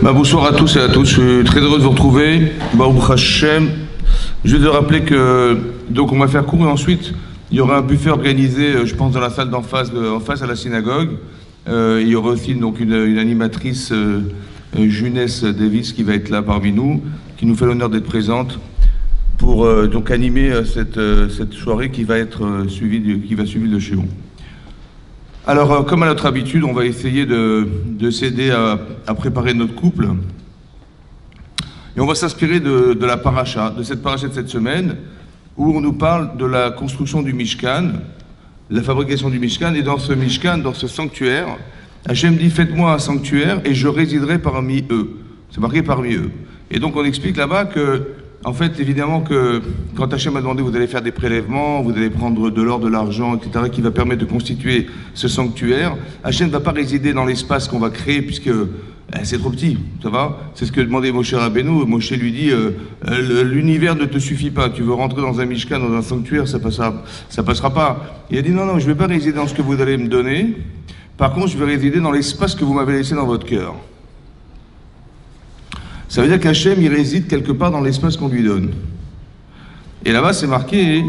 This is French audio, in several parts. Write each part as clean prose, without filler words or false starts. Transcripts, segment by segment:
Bonsoir à tous et à toutes, je suis très heureux de vous retrouver. Baruch Hashem. Je vais rappeler que donc on va faire court et ensuite il y aura un buffet organisé, je pense, dans la salle en face à la synagogue. Il y aura aussi donc une animatrice, Junès Davis, qui va être là parmi nous, qui nous fait l'honneur d'être présente pour donc animer cette soirée qui va suivre le Shiur. Alors, comme à notre habitude, on va essayer de s'aider à préparer notre couple. Et on va s'inspirer de la paracha, de cette paracha de cette semaine, où on nous parle de la construction du Mishkan, la fabrication du Mishkan. Et dans ce Mishkan, dans ce sanctuaire, Hachem dit « Faites-moi un sanctuaire et je résiderai parmi eux ». C'est marqué « parmi eux ». Et donc on explique là-bas que, en fait, évidemment que quand Hachem a demandé, vous allez faire des prélèvements, vous allez prendre de l'or, de l'argent, etc., qui va permettre de constituer ce sanctuaire, Hachem ne va pas résider dans l'espace qu'on va créer, puisque c'est trop petit, ça va. C'est ce que demandait Moshe Rabbeinu. Moshe lui dit, l'univers ne te suffit pas, tu veux rentrer dans un Mishkan, dans un sanctuaire, ça passera pas. Il a dit, non, je ne vais pas résider dans ce que vous allez me donner, par contre, je vais résider dans l'espace que vous m'avez laissé dans votre cœur. Ça veut dire qu'Hachem, il réside quelque part dans l'espace qu'on lui donne. Et là-bas, c'est marqué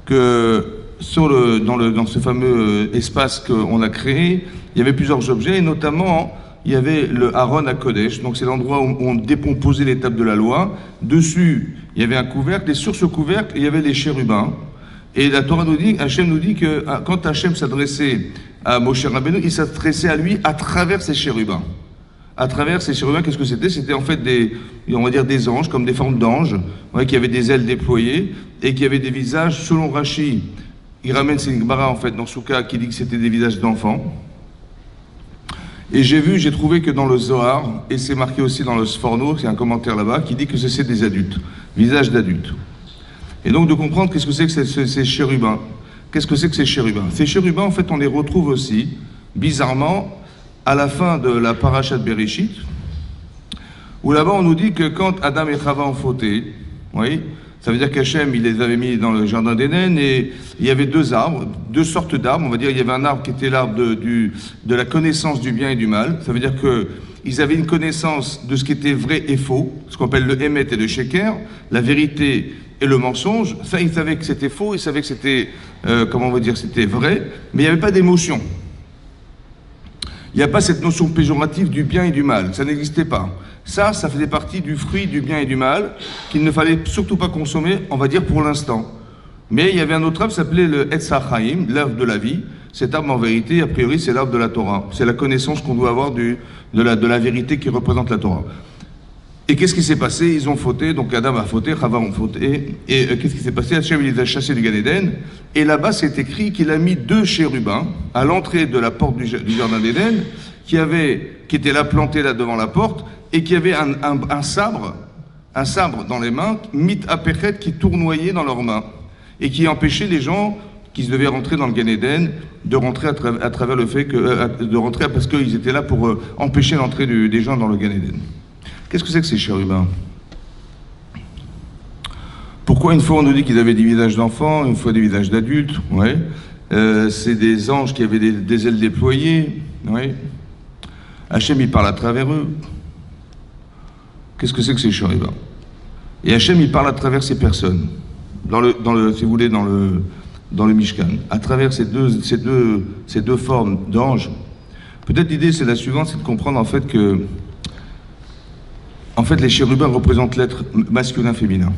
que dans ce fameux espace qu'on a créé, il y avait plusieurs objets, et notamment, il y avait le Aaron à Kodesh, donc c'est l'endroit où on déposait les tables de la loi. Dessus, il y avait un couvercle, et sur ce couvercle, il y avait les chérubins. Et la Torah nous dit, Hachem nous dit que quand Hachem s'adressait à Moshe Rabbeinu, il s'adressait à lui à travers ces chérubins. À travers ces chérubins, qu'est-ce que c'était? C'était en fait on va dire des anges, comme des formes d'anges, qui avaient des ailes déployées et qui avaient des visages, selon Rashi, il ramène c'est une Gemara en fait dans Souka qui dit que c'était des visages d'enfants. Et j'ai trouvé que dans le Zohar, et c'est marqué aussi dans le Sforno, c'est un commentaire là-bas, qui dit que c'est des adultes, visages d'adultes. Et donc de comprendre qu'est-ce que c'est que ces chérubins. Qu'est-ce que c'est que ces chérubins? Ces chérubins, en fait, on les retrouve aussi, bizarrement, à la fin de la paracha de Bereshit, où là-bas on nous dit que quand Adam et Chava ont fauté, oui, ça veut dire qu'Hachem, il les avait mis dans le jardin d'Éden, et il y avait deux sortes d'arbres, on va dire, il y avait un arbre qui était l'arbre de la connaissance du bien et du mal, ça veut dire qu'ils avaient une connaissance de ce qui était vrai et faux, ce qu'on appelle le Hémet et le Sheker, la vérité et le mensonge. Ça, ils savaient que c'était faux, ils savaient que c'était, c'était vrai, mais il n'y avait pas d'émotion. Il n'y a pas cette notion péjorative du bien et du mal, ça n'existait pas. Ça faisait partie du fruit du bien et du mal, qu'il ne fallait surtout pas consommer, on va dire pour l'instant. Mais il y avait un autre arbre qui s'appelait le Etz HaChaim, l'arbre de la vie. Cet arbre, en vérité, a priori, c'est l'arbre de la Torah. C'est la connaissance qu'on doit avoir de la vérité qui représente la Torah. Et qu'est-ce qui s'est passé? Ils ont fauté, donc Adam a fauté, Chava ont fauté. Et qu'est-ce qui s'est passé? Hachem, il les a chassés du Gan Eden. Et là-bas, c'est écrit qu'il a mis 2 chérubins à l'entrée de la porte du jardin d'Éden, qui était là planté là devant la porte, et qui avait un sabre dans les mains, mit apechet, qui tournoyait dans leurs mains, et qui empêchait les gens qui devaient rentrer dans le Gan Eden de rentrer à travers le fait de rentrer parce qu'ils étaient là pour empêcher l'entrée des gens dans le Gan Eden. Qu'est-ce que c'est que ces chérubins? Pourquoi une fois on nous dit qu'ils avaient des visages d'enfants, une fois des visages d'adultes? Ouais. C'est des anges qui avaient des ailes déployées. Ouais. Hachem, il parle à travers eux. Qu'est-ce que c'est que ces chérubins? Et Hachem, il parle à travers ces personnes, si vous voulez, dans le Mishkan, à travers ces deux formes d'anges. Peut-être l'idée, c'est la suivante, c'est de comprendre en fait que les chérubins représentent l'être masculin-féminin.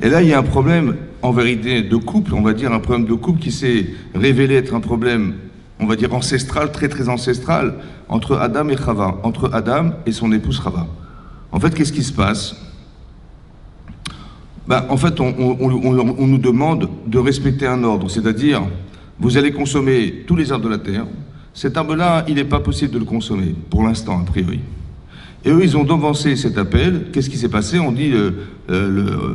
Et là, il y a un problème, en vérité, de couple, on va dire un problème de couple qui s'est révélé être un problème, on va dire ancestral, très très ancestral, entre Adam et Chava, entre Adam et son épouse Chava. En fait, qu'est-ce qui se passe? En fait, on nous demande de respecter un ordre, c'est-à-dire, vous allez consommer tous les arbres de la terre. Cet arbre-là, il n'est pas possible de le consommer, pour l'instant, a priori. Et eux, ils ont devancé cet appel. Qu'est-ce qui s'est passé? On dit,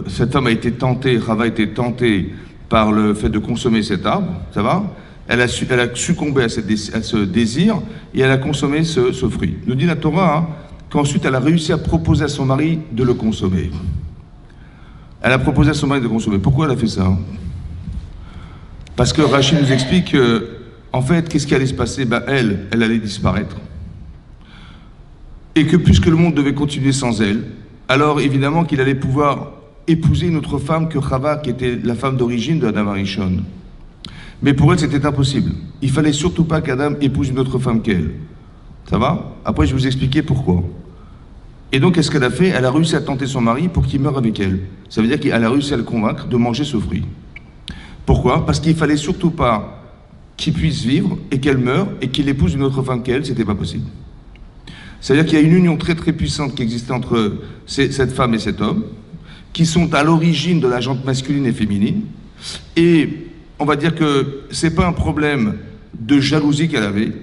cette femme a été tentée, Chava a été tentée par le fait de consommer cet arbre, ça va? Elle a succombé à ce désir et elle a consommé ce fruit. Nous dit la Torah qu'ensuite elle a réussi à proposer à son mari de le consommer. Elle a proposé à son mari de consommer. Pourquoi elle a fait ça? Parce que Rachid nous explique que, en fait, qu'est-ce qui allait se passer? Elle allait disparaître. et que puisque le monde devait continuer sans elle, alors évidemment qu'il allait pouvoir épouser une autre femme que Chava, qui était la femme d'origine de Adam Arishon. Mais pour elle, c'était impossible. Il fallait surtout pas qu'Adam épouse une autre femme qu'elle. Ça va? Après, je vais vous expliquer pourquoi. Et donc, qu'est-ce qu'elle a fait? Elle a réussi à tenter son mari pour qu'il meure avec elle. Ça veut dire qu'elle a réussi à le convaincre de manger ce fruit. Pourquoi? Parce qu'il fallait surtout pas qu'il puisse vivre et qu'elle meure et qu'il épouse une autre femme qu'elle, c'était pas possible. C'est-à-dire qu'il y a une union très très puissante qui existait entre cette femme et cet homme, qui sont à l'origine de la jante masculine et féminine. Et on va dire que c'est pas un problème de jalousie qu'elle avait,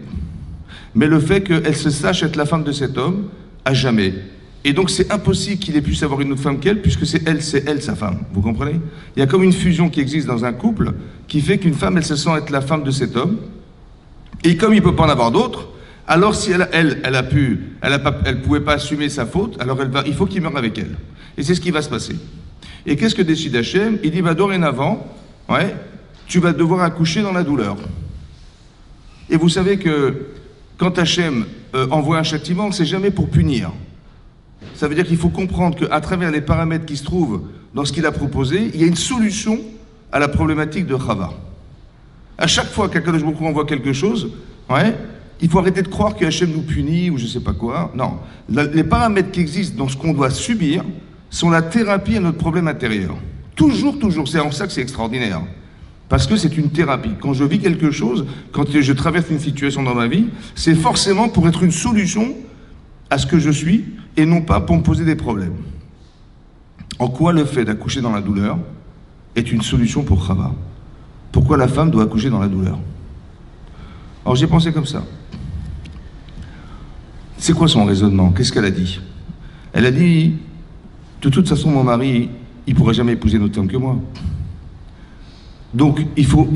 mais le fait qu'elle se sache être la femme de cet homme à jamais. Et donc c'est impossible qu'il ait pu avoir une autre femme qu'elle, puisque c'est elle sa femme. Vous comprenez? Il y a comme une fusion qui existe dans un couple, qui fait qu'une femme, elle se sent être la femme de cet homme, et comme il ne peut pas en avoir d'autres, alors si elle pouvait pas assumer sa faute, alors il faut qu'il meure avec elle. Et c'est ce qui va se passer. Et qu'est-ce que décide Hachem? Il dit, dorénavant, tu vas devoir accoucher dans la douleur. Et vous savez que quand Hachem envoie un châtiment, c'est jamais pour punir. Ça veut dire qu'il faut comprendre qu'à travers les paramètres qui se trouvent dans ce qu'il a proposé, il y a une solution à la problématique de Chava. À chaque fois qu'Akadosh Baruch Hu envoie quelque chose, il faut arrêter de croire que Hachem nous punit ou je sais pas quoi. Non. Les paramètres qui existent dans ce qu'on doit subir sont la thérapie à notre problème intérieur. Toujours, toujours. C'est en ça que c'est extraordinaire. Parce que c'est une thérapie. Quand je vis quelque chose, quand je traverse une situation dans ma vie, c'est forcément pour être une solution à ce que je suis et non pas pour me poser des problèmes. En quoi le fait d'accoucher dans la douleur est une solution pour Chava? Pourquoi la femme doit accoucher dans la douleur? Alors j'ai pensé comme ça. C'est quoi son raisonnement? Qu'est-ce qu'elle a dit? Elle a dit, de toute façon mon mari, il ne pourrait jamais épouser une autre femme que moi. Donc il faut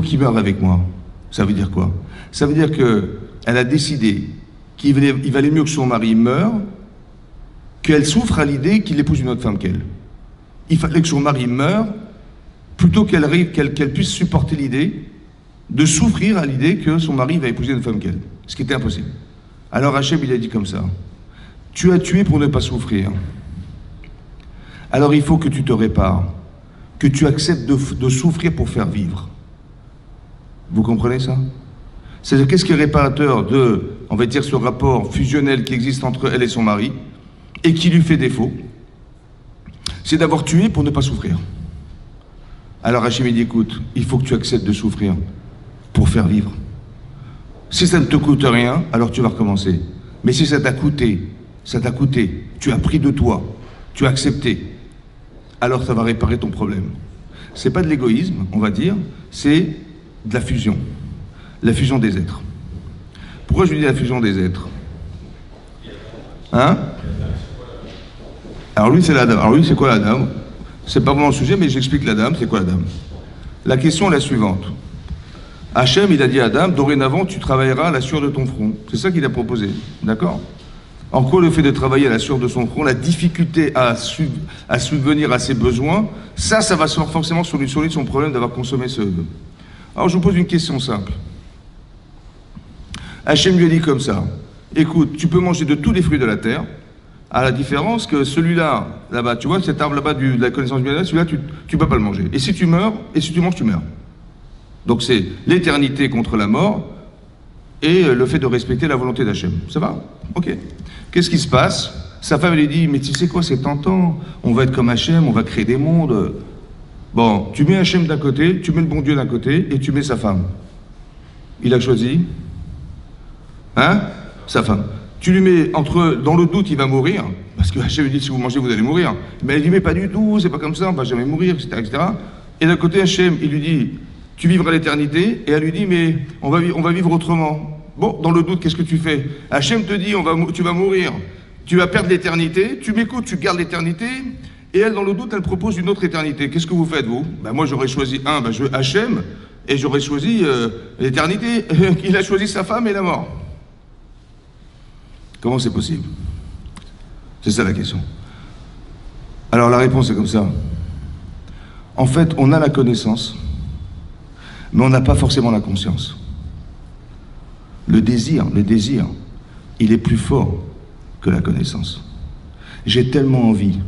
qu'il meure avec moi. Ça veut dire quoi? Ça veut dire qu'elle a décidé qu'il valait mieux que son mari meure, qu'elle souffre à l'idée qu'il épouse une autre femme qu'elle. Il fallait que son mari meure, plutôt qu'elle puisse supporter l'idée de souffrir à l'idée que son mari va épouser une femme qu'elle. Ce qui était impossible. Alors Hachem, il a dit comme ça, tu as tué pour ne pas souffrir. Alors il faut que tu te répares, que tu acceptes de souffrir pour faire vivre. Vous comprenez ça? C'est-à-dire, qu'est-ce qui est réparateur de, on va dire, ce rapport fusionnel qui existe entre elle et son mari, et qui lui fait défaut? C'est d'avoir tué pour ne pas souffrir. Alors Hachem dit, écoute, il faut que tu acceptes de souffrir pour faire vivre. Si ça ne te coûte rien, alors tu vas recommencer. Mais si ça t'a coûté, tu as pris de toi, tu as accepté, alors ça va réparer ton problème. C'est pas de l'égoïsme, on va dire, c'est de la fusion des êtres. Pourquoi je dis la fusion des êtres? Hein? Alors lui, c'est l'Adam. Alors lui, c'est quoi l'Adam? C'est pas vraiment le sujet, mais j'explique l'Adam. C'est quoi l'Adam? La question est la suivante. Hachem, il a dit à Adam, dorénavant, tu travailleras à la sueur de ton front. C'est ça qu'il a proposé. D'accord? En quoi le fait de travailler à la sueur de son front, la difficulté à subvenir à ses besoins, ça va forcément solutionner son problème d'avoir consommé ce... Alors je vous pose une question simple. Hachem lui a dit comme ça, écoute, tu peux manger de tous les fruits de la terre, à la différence que celui-là, là-bas, tu vois, cet arbre là-bas de la connaissance du bien, celui-là, tu ne peux pas le manger. Et si tu meurs, et si tu manges, tu meurs. Donc c'est l'éternité contre la mort et le fait de respecter la volonté d'Hachem. Ça va? Ok. Qu'est-ce qui se passe? Sa femme lui dit, mais tu sais quoi, c'est tentant, on va être comme Hachem, on va créer des mondes. Bon, tu mets Hachem d'un côté, tu mets le bon Dieu d'un côté, et tu mets sa femme. Il a choisi? Hein? Sa femme. Tu lui mets dans le doute, il va mourir, parce que Hachem lui dit, si vous mangez, vous allez mourir. Mais elle dit, mais pas du tout, c'est pas comme ça, on va jamais mourir, etc., etc. Et d'un côté, Hachem, il lui dit, tu vivras l'éternité, et elle lui dit, mais on va vivre autrement. Bon, dans le doute, qu'est-ce que tu fais? Hachem te dit, tu vas mourir, tu vas perdre l'éternité, tu m'écoutes, tu gardes l'éternité, et elle, dans le doute, elle propose une autre éternité. Qu'est-ce que vous faites, vous? Moi, j'aurais choisi Hachem, et j'aurais choisi l'éternité. Il a choisi sa femme et la mort. Comment c'est possible? C'est ça la question. Alors la réponse est comme ça. En fait, on a la connaissance, mais on n'a pas forcément la conscience. Le désir, il est plus fort que la connaissance. J'ai tellement envie.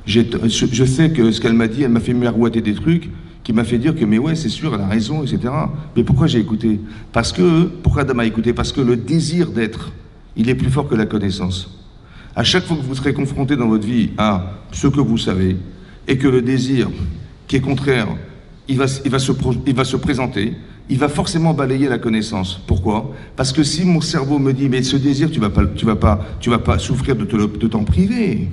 Je sais que ce qu'elle m'a dit, elle m'a fait miroiter des trucs qui m'a fait dire que, mais ouais, c'est sûr, elle a raison, etc. Mais pourquoi j'ai écouté? Pourquoi Adam a écouté? Parce que le désir d'être, il est plus fort que la connaissance. À chaque fois que vous serez confronté dans votre vie à ce que vous savez, et que le désir, qui est contraire, il va se présenter, il va forcément balayer la connaissance. Pourquoi? Parce que si mon cerveau me dit, mais ce désir, tu vas pas souffrir de t'en priver.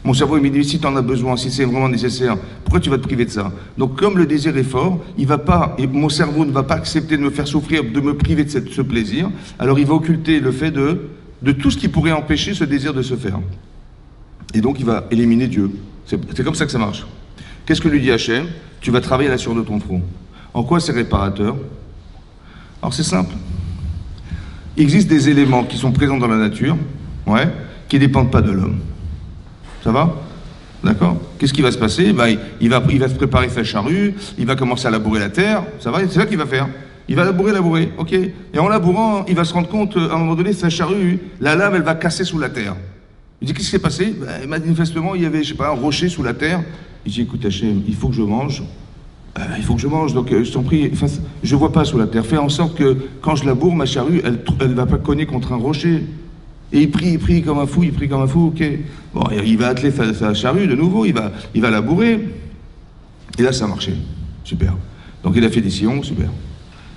Mon cerveau me dit, si tu en as besoin, si c'est vraiment nécessaire, pourquoi tu vas te priver de ça? Donc comme le désir est fort, et mon cerveau ne va pas accepter de me faire souffrir, de me priver de ce plaisir, alors il va occulter le fait de tout ce qui pourrait empêcher ce désir de se faire. Et donc il va éliminer Dieu. C'est comme ça que ça marche. Qu'est-ce que lui dit Hachem? Tu vas travailler la sueur de ton front. En quoi c'est réparateur? Alors c'est simple. Il existe des éléments qui sont présents dans la nature, ouais, qui ne dépendent pas de l'homme. Ça va? D'accord? Qu'est-ce qui va se passer? Il va se préparer sa charrue, il va commencer à labourer la terre, ça va? C'est ça qu'il va faire. Il va labourer, ok? Et en labourant, il va se rendre compte, à un moment donné, sa charrue, la lave, elle va casser sous la terre. Il dit, qu'est-ce qui s'est passé? Manifestement, il y avait, je sais pas, un rocher sous la terre. Il dit, écoute Hachem, il faut que je mange. Il faut que je mange, donc je t'en prie, je vois pas sous la terre. Fais en sorte que, quand je laboure, ma charrue, elle va pas cogner contre un rocher. Et il prie comme un fou, ok. Bon, il va atteler sa charrue de nouveau, il va labourer. Et là, ça a marché. Super. Donc il a fait des sillons, super.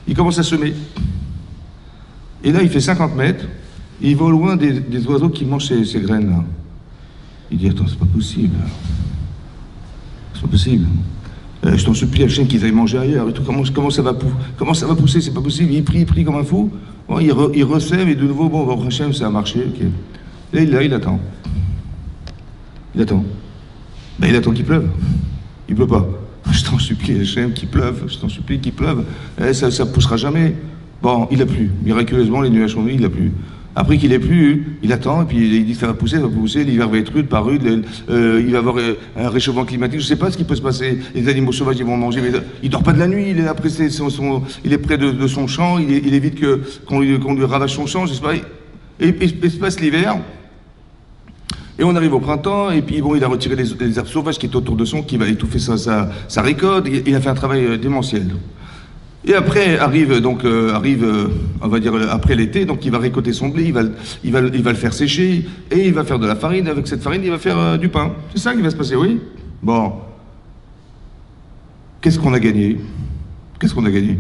Il commence à semer. Et là, il fait 50 mètres, et il va au loin des oiseaux qui mangent ces graines-là. Il dit, attends, c'est pas possible. C'est pas possible. Je t'en supplie, Hachem, qu'ils aillent manger ailleurs. Et tout, comment ça va pousser? C'est pas possible. Il prie comme un fou. Bon, il resème et de nouveau, bon, Hachem, ça a marché. Okay. Là, il attend. Il attend. Il attend qu'il pleuve. Il pleut pas. Je t'en supplie, Hachem, qu'il pleuve. Je t'en supplie qu'il pleuve. Ça poussera jamais. Bon, il a plu. Miraculeusement, les nuages sont venus, il a plu. Après qu'il ait plu, il attend, et puis il dit que ça va pousser, l'hiver va être rude par rude, il va y avoir un réchauffement climatique, je ne sais pas ce qui peut se passer, les animaux sauvages ils vont manger, mais il dort pas de la nuit, il est après il est près de son champ, il évite qu'on lui ravage son champ, je sais pas, et il se passe l'hiver, et on arrive au printemps, et puis bon, il a retiré les herbes sauvages qui étaient autour de qui va étouffer sa récolte, il a fait un travail démentiel. Et après arrive, on va dire, après l'été, donc il va récolter son blé, il va le faire sécher, et il va faire de la farine, avec cette farine, il va faire du pain. C'est ça qui va se passer, oui? Bon. Qu'est-ce qu'on a gagné? Qu'est-ce qu'on a gagné?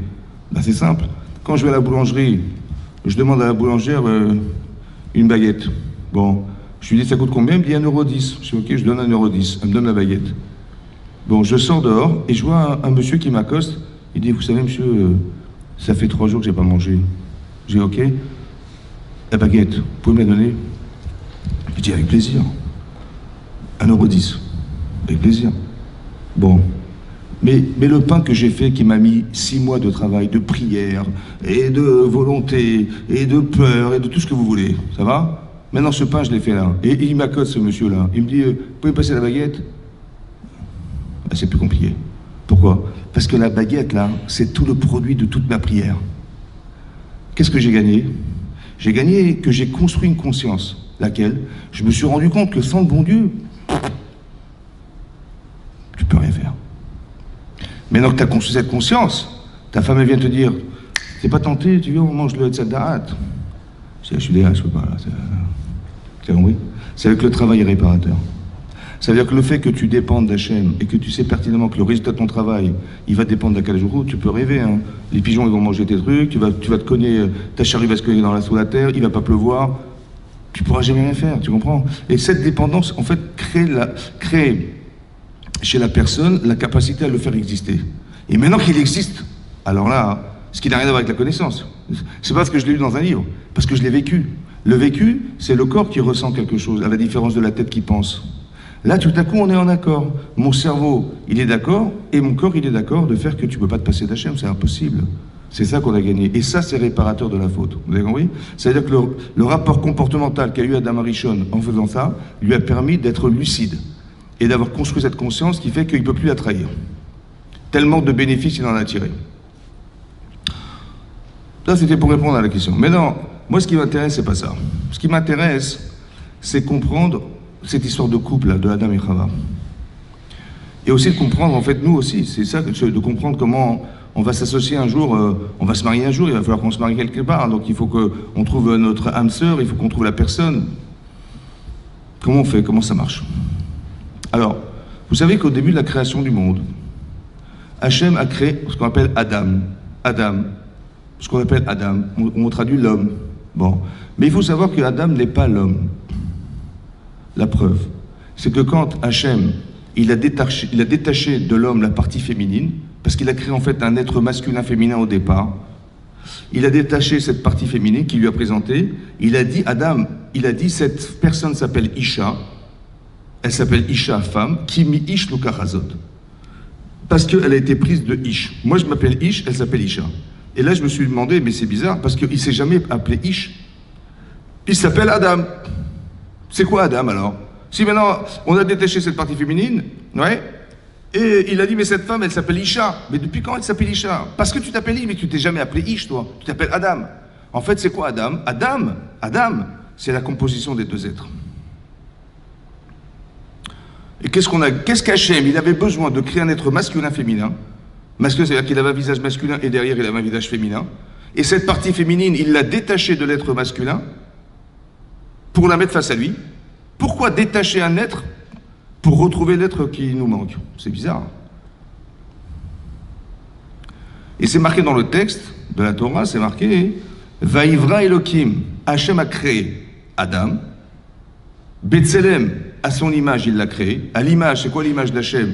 C'est simple. Quand je vais à la boulangerie, je demande à la boulangère une baguette. Bon. Je lui dis, ça coûte combien? Elle me dit 1,10 €. Je dis, ok, je donne 1,10 €. Elle me donne la baguette. Bon, je sors dehors, et je vois un monsieur qui m'accoste. Il dit, vous savez, monsieur, ça fait 3 jours que j'ai pas mangé. J'ai dit, ok, la baguette, vous pouvez me la donner? Il dit, avec plaisir. 1,10 €. Avec plaisir. Bon. Mais le pain que j'ai fait, qui m'a mis 6 mois de travail, de prière, et de volonté, et de peur, et de tout ce que vous voulez, ça va? Maintenant, ce pain, je l'ai fait là. Et il m'accoste, ce monsieur-là. Il me dit, vous pouvez passer la baguette? C'est plus compliqué. Pourquoi? Parce que la baguette, là, c'est tout le produit de toute ma prière. Qu'est-ce que j'ai gagné? J'ai gagné que j'ai construit une conscience. Laquelle? Je me suis rendu compte que sans le bon Dieu, tu peux rien faire. Maintenant que tu as construit cette conscience, ta femme, elle vient te dire, c'est pas tenté, tu viens, on mange le Hetzel Da'at. Je suis là, je peux pas, là. C'est compris? C'est avec le travail réparateur. Ça veut dire que le fait que tu dépendes d'Hachem et que tu sais pertinemment que le résultat de ton travail, il va dépendre de quel jour, tu peux rêver. Hein. Les pigeons, ils vont manger tes trucs, tu vas te cogner, ta charrue va se cogner sous la terre, il va pas pleuvoir, tu pourras jamais rien faire, tu comprends? Et cette dépendance, en fait, crée chez la personne la capacité à le faire exister. Et maintenant qu'il existe, alors là, ce qui n'a rien à voir avec la connaissance, c'est pas parce que je l'ai lu dans un livre, parce que je l'ai vécu. Le vécu, c'est le corps qui ressent quelque chose, à la différence de la tête qui pense. Là, tout à coup, on est en accord. Mon cerveau, il est d'accord, et mon corps, il est d'accord de faire que tu ne peux pas te passer d'Hachem, c'est impossible. C'est ça qu'on a gagné. Et ça, c'est réparateur de la faute. Vous avez compris? C'est-à-dire que le rapport comportemental qu'a eu Adam Arishon en faisant ça, lui a permis d'être lucide et d'avoir construit cette conscience qui fait qu'il ne peut plus la trahir. Tellement de bénéfices il en a tiré. Ça, c'était pour répondre à la question. Mais non, moi, ce qui m'intéresse, c'est pas ça. Ce qui m'intéresse, c'est comprendre cette histoire de couple, là, de Adam et Chava. Et aussi de comprendre, en fait, nous aussi, c'est ça, de comprendre comment on va s'associer un jour, on va se marier un jour, il va falloir qu'on se marie quelque part, donc il faut qu'on trouve notre âme sœur, il faut qu'on trouve la personne. Comment on fait? Comment ça marche? Alors, vous savez qu'au début de la création du monde, Hachem a créé ce qu'on appelle Adam. Adam, ce qu'on appelle Adam, on traduit l'homme. Bon, mais il faut savoir que Adam n'est pas l'homme. La preuve, c'est que quand Hachem, il a détaché de l'homme la partie féminine, parce qu'il a créé en fait un être masculin-féminin au départ, il a détaché cette partie féminine qu'il lui a présentée, il a dit, Adam, il a dit, cette personne s'appelle Isha, elle s'appelle Isha, femme, Kimi Ish Lukarazot, parce qu'elle a été prise de Ish. Moi je m'appelle Ish, elle s'appelle Isha. Et là je me suis demandé, mais c'est bizarre, parce qu'il ne s'est jamais appelé Ish, il s'appelle Adam. C'est quoi Adam alors? Si maintenant on a détaché cette partie féminine, ouais, et il a dit mais cette femme elle s'appelle Isha. Mais depuis quand elle s'appelle Isha? Parce que tu t'appelles Ish, mais tu t'es jamais appelé Ish toi. Tu t'appelles Adam. En fait c'est quoi Adam? Adam, c'est la composition des deux êtres. Et qu'est-ce qu'Hachem? Il avait besoin de créer un être masculin-féminin. Masculin, c'est-à-dire qu'il avait un visage masculin et derrière il avait un visage féminin. Et cette partie féminine, il l'a détachée de l'être masculin pour la mettre face à lui. Pourquoi détacher un être pour retrouver l'être qui nous manque? C'est bizarre. Et c'est marqué dans le texte de la Torah, c'est marqué Vaïvra Elohim, Hachem a créé Adam, Betselem, à son image il l'a créé. À l'image, c'est quoi l'image d'Hachem?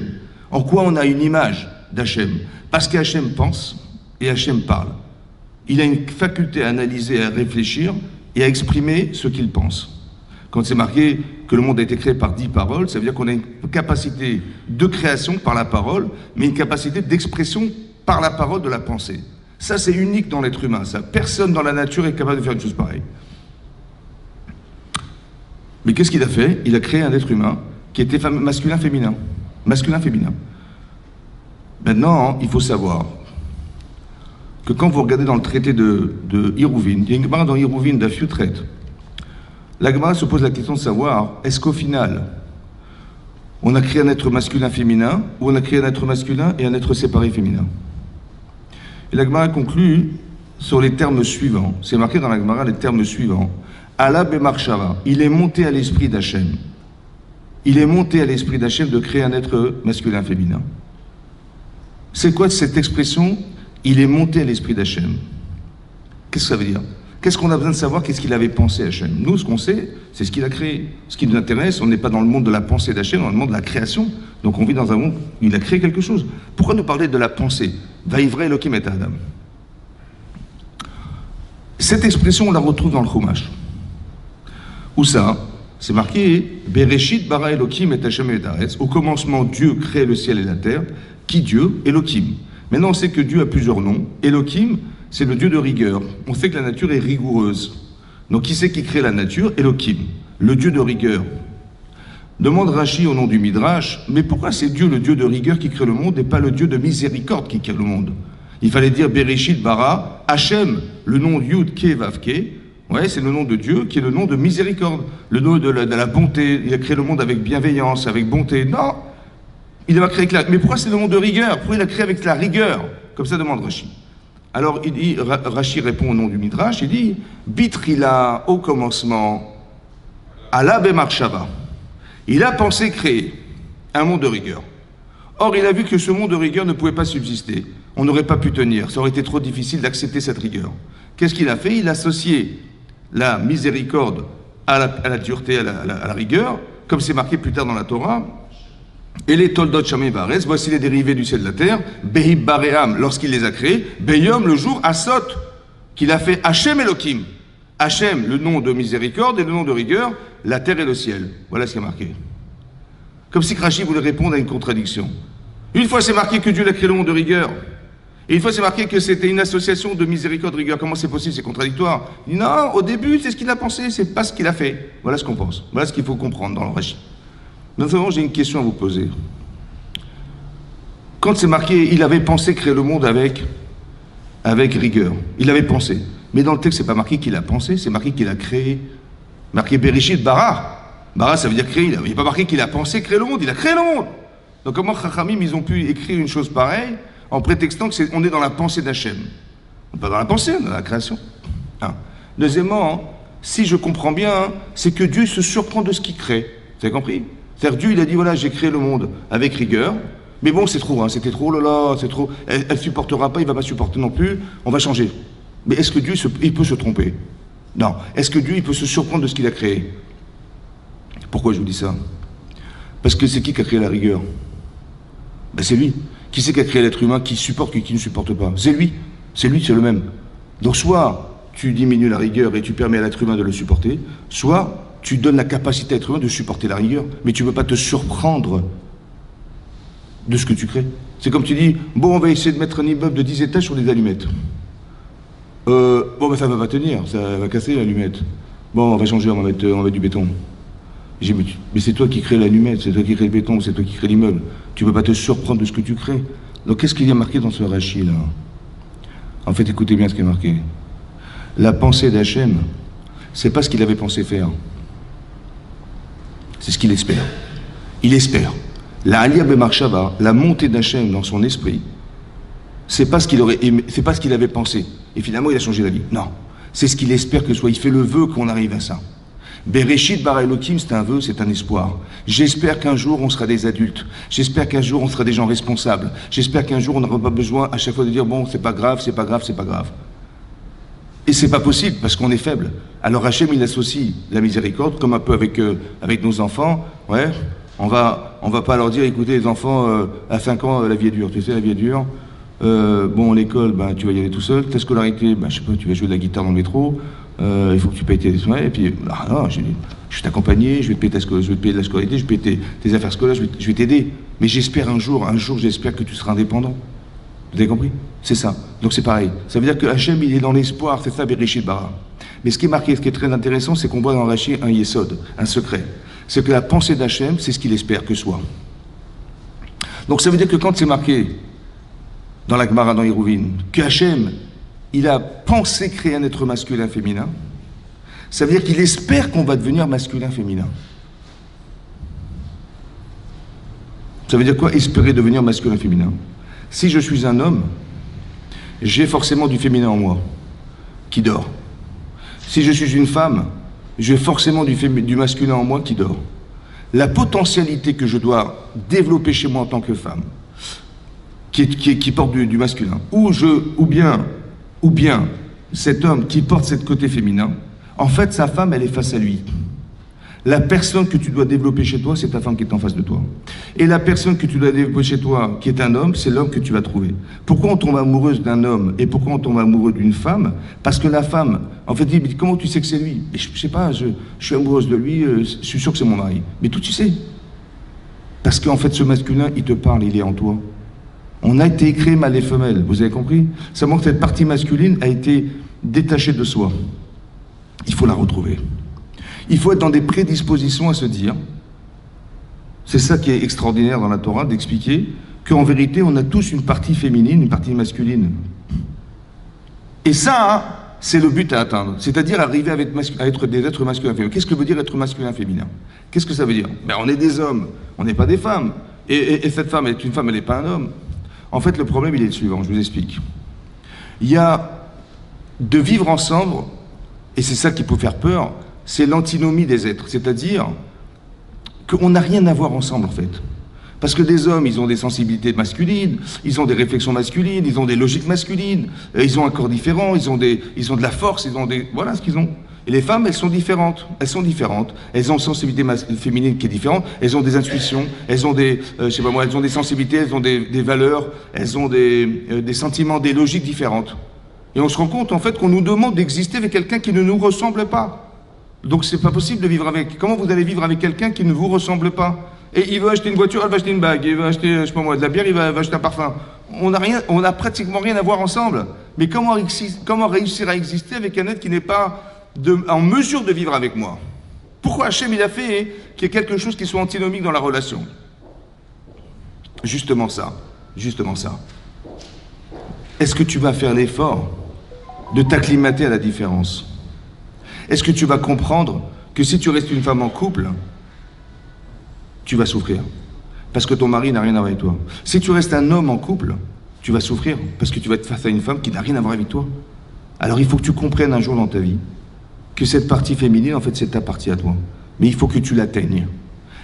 En quoi on a une image d'Hachem? Parce qu'Hachem pense et Hachem parle. Il a une faculté à analyser, à réfléchir et à exprimer ce qu'il pense. Quand c'est marqué que le monde a été créé par 10 paroles, ça veut dire qu'on a une capacité de création par la parole, mais une capacité d'expression par la parole de la pensée. Ça, c'est unique dans l'être humain. Ça, personne dans la nature est capable de faire une chose pareille. Mais qu'est-ce qu'il a fait? Il a créé un être humain qui était masculin-féminin. Masculin-féminin. Maintenant, il faut savoir que quand vous regardez dans le traité de Hérouvin, il y a une Gemara dans Hérouvin d'Afiutret. La Gemara se pose la question de savoir, est-ce qu'au final, on a créé un être masculin-féminin ou on a créé un être masculin et un être séparé féminin? Et la Gemara conclut sur les termes suivants. C'est marqué dans la Gemara les termes suivants. Allah Bemarshava, il est monté à l'esprit d'Hachem. Il est monté à l'esprit d'Hachem de créer un être masculin-féminin. C'est quoi cette expression? Il est monté à l'esprit d'Hachem. Qu'est-ce que ça veut dire? Qu'est-ce qu'on a besoin de savoir? Qu'est-ce qu'il avait pensé Hachem? Nous, ce qu'on sait, c'est ce qu'il a créé. Ce qui nous intéresse, on n'est pas dans le monde de la pensée d'Hachem, dans le monde de la création. Donc on vit dans un monde où il a créé quelque chose. Pourquoi nous parler de la pensée? Vaïvra Elohim et Adam. Cette expression, on la retrouve dans le Chumash. Où ça? C'est marqué Bereshit bara Elohim et Hashem et Haaretz. Au commencement, Dieu crée le ciel et la terre. Qui Dieu? Elohim. Maintenant, on sait que Dieu a plusieurs noms. Elohim, c'est le Dieu de rigueur. On sait que la nature est rigoureuse. Donc, qui c'est qui crée la nature? Elohim, le Dieu de rigueur. Demande Rashi au nom du Midrash, mais pourquoi c'est Dieu, le Dieu de rigueur, qui crée le monde et pas le Dieu de miséricorde qui crée le monde? Il fallait dire Bereshit bara Hashem, le nom Yud Ke Vav Ke. Ouais, c'est le nom de Dieu qui est le nom de miséricorde, le nom de la bonté. Il a créé le monde avec bienveillance, avec bonté. Non, il va créer avec la... Mais pourquoi c'est le nom de rigueur? Pourquoi il a créé avec la rigueur? Comme ça demande Rashi. Alors il dit, Rashi répond au nom du Midrash, il dit Bitrila, au commencement, Allah Bemarshava. Il a pensé créer un monde de rigueur. Or, il a vu que ce monde de rigueur ne pouvait pas subsister. On n'aurait pas pu tenir. Ça aurait été trop difficile d'accepter cette rigueur. Qu'est-ce qu'il a fait? Il a associé la miséricorde à la dureté, à la rigueur, comme c'est marqué plus tard dans la Torah. Et les Toldot Shamim Vares, voici les dérivés du ciel de la terre, Behib Baream, lorsqu'il les a créés, Beyom, le jour, Asot, qu'il a fait Hachem Elohim. Hachem, le nom de miséricorde, et le nom de rigueur, la terre et le ciel. Voilà ce qui est marqué. Comme si Rashi voulait répondre à une contradiction. Une fois c'est marqué que Dieu a créé le monde de rigueur, et une fois c'est marqué que c'était une association de miséricorde-rigueur. Comment c'est possible? C'est contradictoire. Il dit non, au début c'est ce qu'il a pensé, c'est pas ce qu'il a fait. Voilà ce qu'on pense. Voilà ce qu'il faut comprendre dans le Rashi. Maintenant j'ai une question à vous poser. Quand c'est marqué, il avait pensé créer le monde avec rigueur. Il avait pensé. Mais dans le texte c'est pas marqué qu'il a pensé, c'est marqué qu'il a créé. Marqué Bereshit bara. Bara, ça veut dire créer. Il n'est pas marqué qu'il a pensé créer le monde, il a créé le monde. Donc comment Chachamim, ils ont pu écrire une chose pareille en prétextant qu'on est dans la pensée d'Hachem? On n'est pas dans la pensée, on est dans la création. Deuxièmement, si je comprends bien, c'est que Dieu se surprend de ce qu'il crée. Vous avez compris? C'est-à-dire Dieu, il a dit, voilà, j'ai créé le monde avec rigueur, mais bon, c'est trop, c'était trop, oh là là, c'est trop, elle ne supportera pas, il ne va pas supporter non plus, on va changer. Mais est-ce que Dieu, il peut se tromper? Non. Est-ce que Dieu, il peut se surprendre de ce qu'il a créé? Pourquoi je vous dis ça? Parce que c'est qui a créé la rigueur? Ben c'est lui. Qui c'est qui a créé l'être humain qui supporte et qui ne supporte pas? C'est lui. C'est lui, c'est le même. Donc soit tu diminues la rigueur et tu permets à l'être humain de le supporter, soit tu donnes la capacité à l'être humain de supporter la rigueur. Mais tu ne peux pas te surprendre de ce que tu crées. C'est comme tu dis, bon, on va essayer de mettre un immeuble de 10 étages sur des allumettes. Bon, ben ça va pas tenir, ça va casser l'allumette. Bon, on va changer, on va mettre du béton. J'ai dit, mais c'est toi qui crée l'allumette, c'est toi qui crée le béton, c'est toi qui crée l'immeuble. Tu ne peux pas te surprendre de ce que tu crées. Donc qu'est-ce qu'il y a marqué dans ce Rashi là? En fait, écoutez bien ce qui est marqué. La pensée d'Hachem, c'est pas ce qu'il avait pensé faire. C'est ce qu'il espère. Il espère. La Aliyah B'Marshava, la montée d'Hachem dans son esprit, c'est pas ce qu'il aurait aimé, c'est pas ce qu'il avait pensé. Et finalement, il a changé d'avis. Non. C'est ce qu'il espère que ce soit. Il fait le vœu qu'on arrive à ça. Bereshit bara Elohim, c'est un vœu, c'est un espoir. J'espère qu'un jour on sera des adultes. J'espère qu'un jour on sera des gens responsables. J'espère qu'un jour on n'aura pas besoin à chaque fois de dire bon, c'est pas grave, c'est pas grave, c'est pas grave. Et c'est pas possible parce qu'on est faible. Alors Hachem, il associe la miséricorde comme un peu avec nos enfants. Ouais, on va pas leur dire écoutez les enfants, à 5 ans la vie est dure. Tu sais, la vie est dure. Bon, l'école, ben, tu vas y aller tout seul. Ta scolarité, ben, je sais pas, tu vas jouer de la guitare dans le métro. Il faut que tu payes tes soins. Et puis, non, je vais t'accompagner, je vais te payer de la scolarité, je vais payer tes affaires scolaires, je vais t'aider. Mais j'espère un jour, j'espère que tu seras indépendant. Vous avez compris? C'est ça. Donc c'est pareil. Ça veut dire que Hachem, il est dans l'espoir, c'est ça, Bereshit bara. Mais ce qui est marqué, ce qui est très intéressant, c'est qu'on voit dans Rashi un yesod, un secret. C'est que la pensée d'Hachem, c'est ce qu'il espère que soit. Donc ça veut dire que quand c'est marqué dans la Gemara, dans Hérouvin, que Hachem, il a pensé créer un être masculin-féminin, ça veut dire qu'il espère qu'on va devenir masculin-féminin. Ça veut dire quoi, espérer devenir masculin-féminin? Si je suis un homme, j'ai forcément du féminin en moi, qui dort. Si je suis une femme, j'ai forcément du masculin en moi qui dort. La potentialité que je dois développer chez moi en tant que femme, qui porte du masculin, ou bien cet homme qui porte ce côté féminin, en fait, sa femme, elle est face à lui. La personne que tu dois développer chez toi, c'est ta femme qui est en face de toi. Et la personne que tu dois développer chez toi, qui est un homme, c'est l'homme que tu vas trouver. Pourquoi on tombe amoureuse d'un homme et pourquoi on tombe amoureux d'une femme? Parce que la femme, en fait, dit, comment tu sais que c'est lui? Et je sais pas, je suis amoureuse de lui, je suis sûr que c'est mon mari. Mais tout tu sais. Parce qu'en fait, ce masculin, il te parle, il est en toi. On a été créé mâle et femelle, vous avez compris? Ça montre que cette partie masculine a été détachée de soi. Il faut la retrouver. Il faut être dans des prédispositions à se dire, c'est ça qui est extraordinaire dans la Torah, d'expliquer qu'en vérité, on a tous une partie féminine, une partie masculine. Et ça, c'est le but à atteindre, c'est-à-dire arriver à être des êtres masculins féminins. Qu'est-ce que veut dire être masculin féminin? Qu'est-ce que ça veut dire? Ben, on est des hommes, on n'est pas des femmes. Et cette femme, elle est une femme, elle n'est pas un homme. En fait, le problème, il est le suivant, je vous explique. Il y a de vivre ensemble, et c'est ça qui peut faire peur, c'est l'antinomie des êtres, c'est-à-dire qu'on n'a rien à voir ensemble en fait. Parce que des hommes, ils ont des sensibilités masculines, ils ont des réflexions masculines, ils ont des logiques masculines, ils ont un corps différent, ils ont de la force, voilà ce qu'ils ont. Et les femmes, elles sont différentes, elles ont une sensibilité féminine qui est différente, elles ont des intuitions, elles ont elles ont des sensibilités, elles ont des valeurs, elles ont des sentiments, des logiques différentes. Et on se rend compte en fait qu'on nous demande d'exister avec quelqu'un qui ne nous ressemble pas. Donc c'est pas possible de vivre avec. Comment vous allez vivre avec quelqu'un qui ne vous ressemble pas? Et il veut acheter une voiture, elle va acheter une bague. Il veut acheter, je sais pas moi, de la bière, il va acheter un parfum. On n'a pratiquement rien à voir ensemble. Mais comment réussir à exister avec un être qui n'est pas en mesure de vivre avec moi? Pourquoi Hachem il a fait qu'il y ait quelque chose qui soit antinomique dans la relation? Justement ça. Est-ce que tu vas faire l'effort de t'acclimater à la différence? Est-ce que tu vas comprendre que si tu restes une femme en couple, tu vas souffrir. Parce que ton mari n'a rien à voir avec toi. Si tu restes un homme en couple, tu vas souffrir. Parce que tu vas être face à une femme qui n'a rien à voir avec toi. Alors il faut que tu comprennes un jour dans ta vie que cette partie féminine, en fait, c'est ta partie à toi. Mais il faut que tu l'atteignes.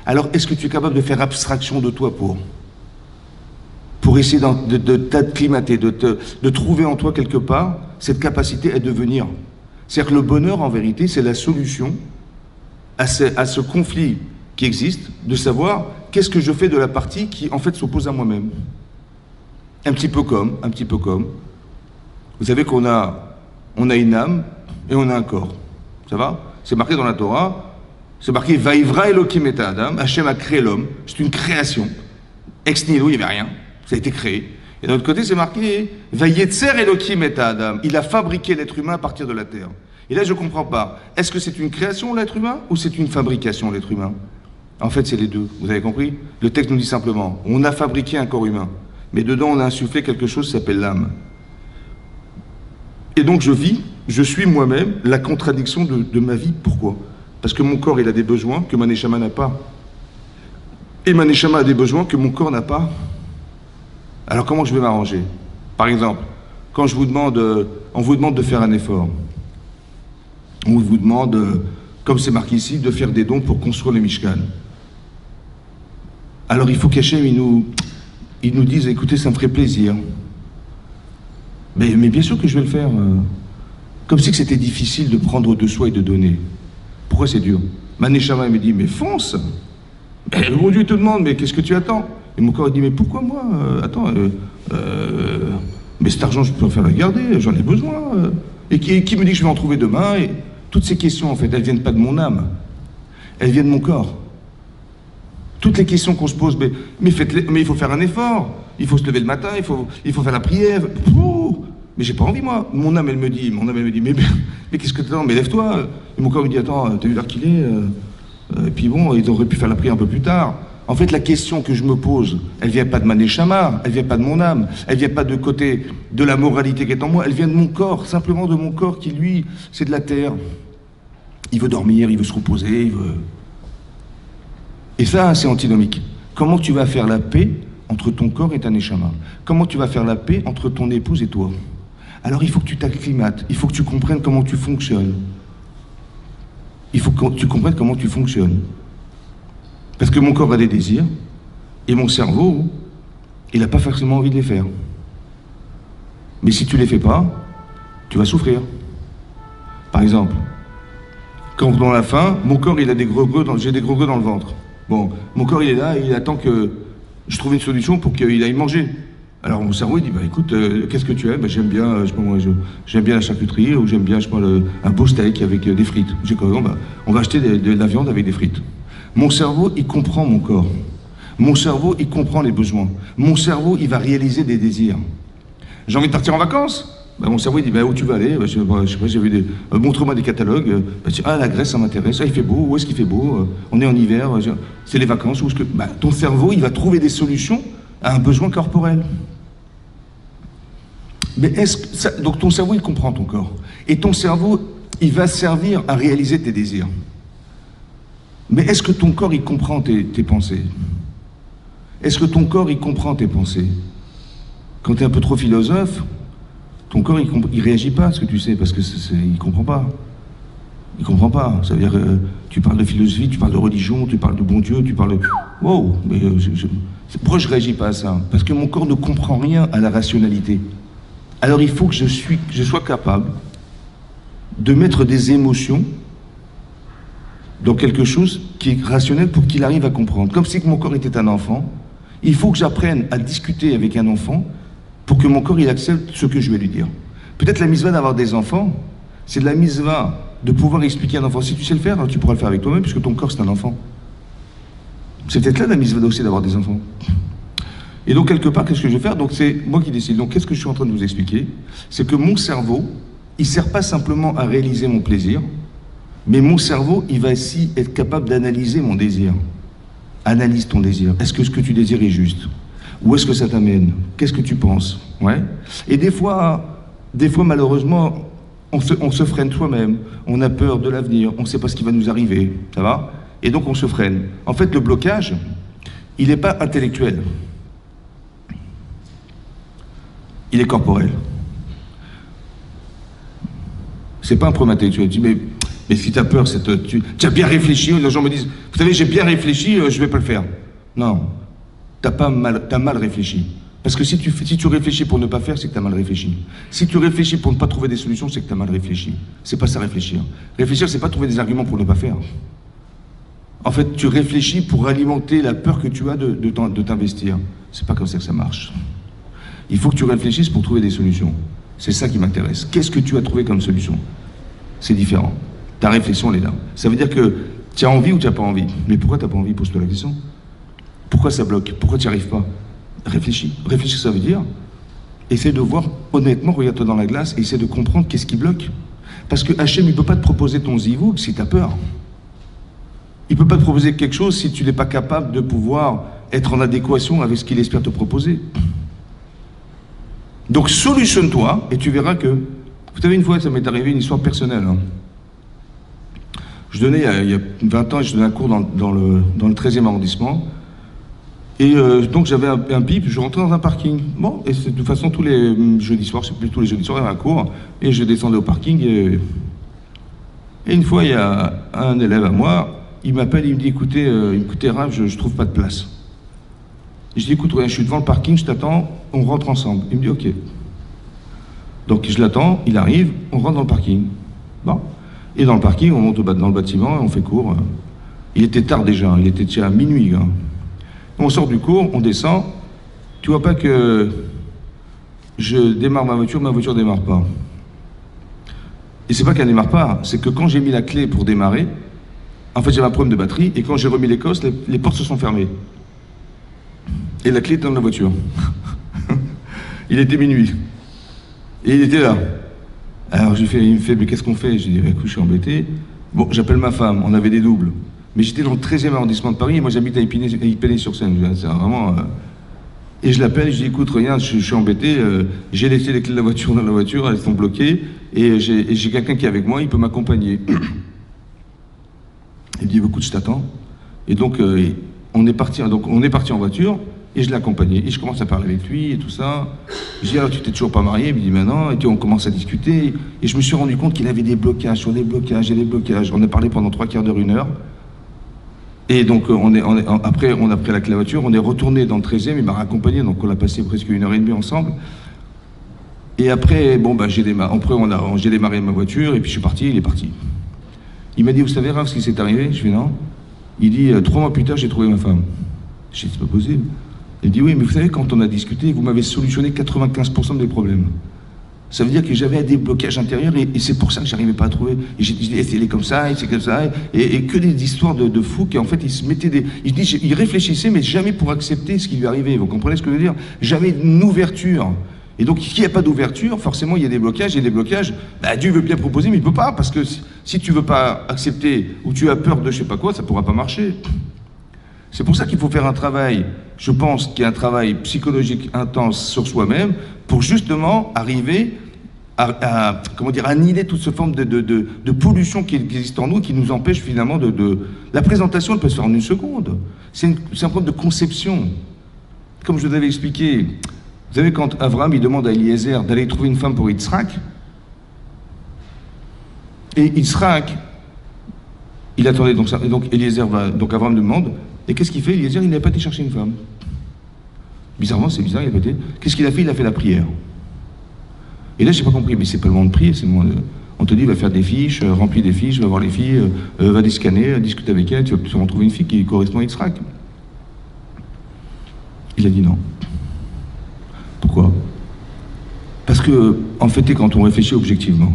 Alors, est-ce que tu es capable de faire abstraction de toi pour essayer de t'acclimater, de trouver en toi quelque part cette capacité à devenir. C'est-à-dire que le bonheur, en vérité, c'est la solution à ce conflit qui existe, de savoir qu'est-ce que je fais de la partie qui, en fait, s'oppose à moi-même. Un petit peu comme, vous savez qu'on a une âme et on a un corps. Ça va? C'est marqué dans la Torah, c'est marqué Vaïvra Elohim et Adam, Hachem a créé l'homme, c'est une création. Ex nihilo, il n'y avait rien, ça a été créé. Et de l'autre côté, c'est marqué Vayetzer Elohim et Adam, il a fabriqué l'être humain à partir de la terre. Et là, je ne comprends pas. Est-ce que c'est une création, l'être humain, ou c'est une fabrication, l'être humain? En fait, c'est les deux. Vous avez compris? Le texte nous dit simplement, on a fabriqué un corps humain, mais dedans, on a insufflé quelque chose qui s'appelle l'âme. Et donc, je suis moi-même la contradiction de ma vie. Pourquoi? Parce que mon corps, il a des besoins que ma neshama n'a pas. Et ma neshama a des besoins que mon corps n'a pas. Alors, comment je vais m'arranger? Par exemple, quand on vous demande de faire un effort, on vous demande, comme c'est marqué ici, de faire des dons pour construire le Mishkan. Alors il faut qu'Hachem, il nous dise, écoutez, ça me ferait plaisir. Mais bien sûr que je vais le faire. Comme si que c'était difficile de prendre de soi et de donner. Pourquoi c'est dur? Ma neshama me dit, mais fonce. Mais le bon Dieu te demande, mais qu'est-ce que tu attends? Et mon corps il dit, mais pourquoi moi? Mais cet argent, je peux en faire la garder, j'en ai besoin. Et qui me dit que je vais en trouver demain? Et toutes ces questions, en fait, elles viennent pas de mon âme. Elles viennent de mon corps. Toutes les questions qu'on se pose, mais il faut faire un effort. Il faut se lever le matin, il faut faire la prière. Mais j'ai pas envie, moi. Mon âme, elle me dit, mais qu'est-ce que t'attends? Mais lève-toi. Et mon corps me dit, attends, t'as vu l'heure qu'il est? Et puis bon, ils auraient pu faire la prière un peu plus tard. En fait, la question que je me pose, elle vient pas de ma neshama, elle vient pas de mon âme, elle vient pas de côté de la moralité qui est en moi, elle vient de mon corps, simplement de mon corps qui, lui, c'est de la terre. Il veut dormir, il veut se reposer, il veut... Et ça, c'est antinomique. Comment tu vas faire la paix entre ton corps et ta neshama? Comment tu vas faire la paix entre ton épouse et toi? Alors, il faut que tu t'acclimates, il faut que tu comprennes comment tu fonctionnes. Il faut que tu comprennes comment tu fonctionnes. Parce que mon corps a des désirs, et mon cerveau, il n'a pas forcément envie de les faire. Mais si tu ne les fais pas, tu vas souffrir. Par exemple, quand on a la faim, mon corps, il a des gros gueux, j'ai des gros gueux dans le ventre. Bon, mon corps, il est là, et il attend que je trouve une solution pour qu'il aille manger. Alors mon cerveau, il dit, bah écoute, qu'est-ce que tu aimes? Bah, j'aime bien, j'aime bien la charcuterie, ou j'aime bien, un beau steak avec des frites. J'ai quoi? Bah, on va acheter de la viande avec des frites. Mon cerveau, il comprend mon corps. Mon cerveau, il comprend les besoins. Mon cerveau, il va réaliser des désirs. J'ai envie de partir en vacances? Bah, mon cerveau, il dit, bah, où tu vas aller? Bah, je sais pas, j'ai vu des... montre-moi des catalogues. Bah, la Grèce, ça m'intéresse. Ah, il fait beau. Où est-ce qu'il fait beau? On est en hiver. C'est les vacances. Où est-ce que... Bah, ton cerveau, il va trouver des solutions à un besoin corporel. Mais donc ton cerveau, il comprend ton corps. Et ton cerveau, il va servir à réaliser tes désirs. Mais est-ce que ton corps, il comprend tes pensées? Est-ce que ton corps, il comprend tes pensées? Quand tu es un peu trop philosophe, ton corps, il réagit pas à ce que tu sais, parce que il comprend pas. Il comprend pas. Ça veut dire, tu parles de philosophie, tu parles de religion, tu parles de bon Dieu, tu parles de... Wow, mais pourquoi je réagis pas à ça? Parce que mon corps ne comprend rien à la rationalité. Alors il faut que je sois capable de mettre des émotions dans quelque chose qui est rationnel pour qu'il arrive à comprendre. Comme si mon corps était un enfant, il faut que j'apprenne à discuter avec un enfant pour que mon corps il accepte ce que je vais lui dire. Peut-être la mitzvah d'avoir des enfants, c'est de la mitzvah de pouvoir expliquer à un enfant. Si tu sais le faire, alors tu pourras le faire avec toi-même, puisque ton corps c'est un enfant. C'est peut-être là la mitzvah aussi d'avoir des enfants. Et donc quelque part, qu'est-ce que je vais faire? Donc c'est moi qui décide. Donc qu'est-ce que je suis en train de vous expliquer? C'est que mon cerveau, il ne sert pas simplement à réaliser mon plaisir, mais mon cerveau, il va aussi être capable d'analyser mon désir. Analyse ton désir. Est-ce que ce que tu désires est juste? Où est-ce que ça t'amène? Qu'est-ce que tu penses? Ouais. Et des fois, malheureusement, on se freine soi-même. On a peur de l'avenir. On ne sait pas ce qui va nous arriver. Ça va? Et donc on se freine. En fait, le blocage, il n'est pas intellectuel. Il est corporel. C'est pas un problème intellectuel. Tu dis, mais si tu as peur, tu as bien réfléchi. Les gens me disent, vous savez, j'ai bien réfléchi, je vais pas le faire. Non, t'as mal réfléchi. Parce que si tu réfléchis pour ne pas faire, c'est que tu as mal réfléchi. Si tu réfléchis pour ne pas trouver des solutions, c'est que tu as mal réfléchi. C'est pas ça réfléchir. Réfléchir, c'est pas trouver des arguments pour ne pas faire. En fait, tu réfléchis pour alimenter la peur que tu as de t'investir. C'est pas comme ça que ça marche. Il faut que tu réfléchisses pour trouver des solutions. C'est ça qui m'intéresse. Qu'est-ce que tu as trouvé comme solution? C'est différent. Ta réflexion, elle est là. Ça veut dire que tu as envie ou tu n'as pas envie. Mais pourquoi tu n'as pas envie? Pose-toi la question. Pourquoi ça bloque? Pourquoi tu n'y arrives pas? Réfléchis. Réfléchis, ça veut dire, essaie de voir, honnêtement, regarde-toi dans la glace et essaie de comprendre qu'est-ce qui bloque. Parce que Hachem, il ne peut pas te proposer ton zivouk si tu as peur. Il ne peut pas te proposer quelque chose si tu n'es pas capable de pouvoir être en adéquation avec ce qu'il espère te proposer. Donc solutionne-toi et tu verras que... Vous savez, une fois, ça m'est arrivé une histoire personnelle. Hein. Je donnais, il y a 20 ans, je donnais un cours dans le 13e arrondissement. Et donc j'avais un pipe, je rentrais dans un parking. Bon, et de toute façon, tous les jeudis soirs, c'est plus tous les jeudis soirs, il y avait un cours. Et je descendais au parking. Et une fois, il y a un élève à moi, il m'appelle, il me dit, écoutez Raph, je trouve pas de place. Je dis, écoute, je suis devant le parking, je t'attends, on rentre ensemble. Il me dit, ok. Donc je l'attends, il arrive, on rentre dans le parking. Bon. Et dans le parking, on monte dans le bâtiment et on fait cours. Il était tard déjà, il était déjà à minuit. Hein. On sort du cours, on descend. Tu vois pas que je démarre ma voiture démarre pas. Et c'est pas qu'elle démarre pas, c'est que quand j'ai mis la clé pour démarrer, en fait j'avais un problème de batterie, et quand j'ai remis les cosses, les portes se sont fermées. Et la clé était dans la voiture. Il était minuit. Et il était là. Alors il me fait, mais qu'est-ce qu'on fait? J'ai dit, écoute, je suis embêté. Bon, j'appelle ma femme, on avait des doubles. Mais j'étais dans le 13e arrondissement de Paris, et moi j'habite à Épinay-sur-Seine. C'est vraiment... Et je l'appelle, et je dis, écoute, regarde, je suis embêté, j'ai laissé les clés de la voiture dans la voiture, elles sont bloquées, et j'ai quelqu'un qui est avec moi, il peut m'accompagner. Il me dit, écoute, je t'attends. Et donc, on est parti en voiture, et je l'ai accompagné. Et je commence à parler avec lui, et tout ça. Je dis, alors tu t'es toujours pas marié? Il me dit, maintenant. Et puis on commence à discuter, et je me suis rendu compte qu'il avait des blocages sur des blocages et des blocages. On a parlé pendant 3/4 d'heure, 1 heure. Et donc, après, on a pris la clé de la voiture, on est retourné dans le 13e, il m'a raccompagné, donc on a passé presque 1h30 ensemble. Et après, bon, bah, j'ai démarré ma voiture, et puis je suis parti, il est parti. Il m'a dit, vous savez, Raph, ce qui s'est arrivé? Je fais, non. Il dit, 3 mois plus tard, j'ai trouvé ma femme. Je dis, c'est pas possible. Il dit, oui, mais vous savez, quand on a discuté, vous m'avez solutionné 95% des problèmes. Ça veut dire que j'avais des blocages intérieurs et c'est pour ça que j'arrivais pas à trouver. Et j'ai dit, elle est comme ça, et c'est comme ça, et que des histoires de fous qui en fait, il se mettait il réfléchissait, mais jamais pour accepter ce qui lui arrivait. Vous comprenez ce que je veux dire? Jamais une ouverture. Et donc, s'il n'y a pas d'ouverture, forcément, il y a des blocages, et des blocages, bah, Dieu veut bien proposer, mais il ne peut pas, parce que si tu ne veux pas accepter, ou tu as peur de je sais pas quoi, ça ne pourra pas marcher. C'est pour ça qu'il faut faire un travail, je pense, qui est un travail psychologique intense sur soi-même, pour justement arriver à annihiler toute cette forme de pollution qui existe en nous, qui nous empêche finalement La présentation, elle peut se faire en 1 seconde. C'est un problème de conception. Comme je vous avais expliqué, vous savez, quand Abraham, il demande à Eliezer d'aller trouver une femme pour Yitzhak, et Yitzhak, il attendait, donc Eliezer donc Abraham demande, et qu'est-ce qu'il fait? Eliezer, il n'avait pas été chercher une femme. Bizarrement, c'est bizarre, il n'a pas été. Qu'est-ce qu'il a fait? Il a fait la prière. Et là, j'ai pas compris, mais c'est pas le moment de prier, c'est le moment de... On te dit, va faire des fiches, remplis des fiches, va voir les filles, va les scanner, discute avec elles, tu vas sûrement trouver une fille qui correspond à Yitzhak. Il a dit non. Pourquoi? Parce que, en fait, quand on réfléchit objectivement,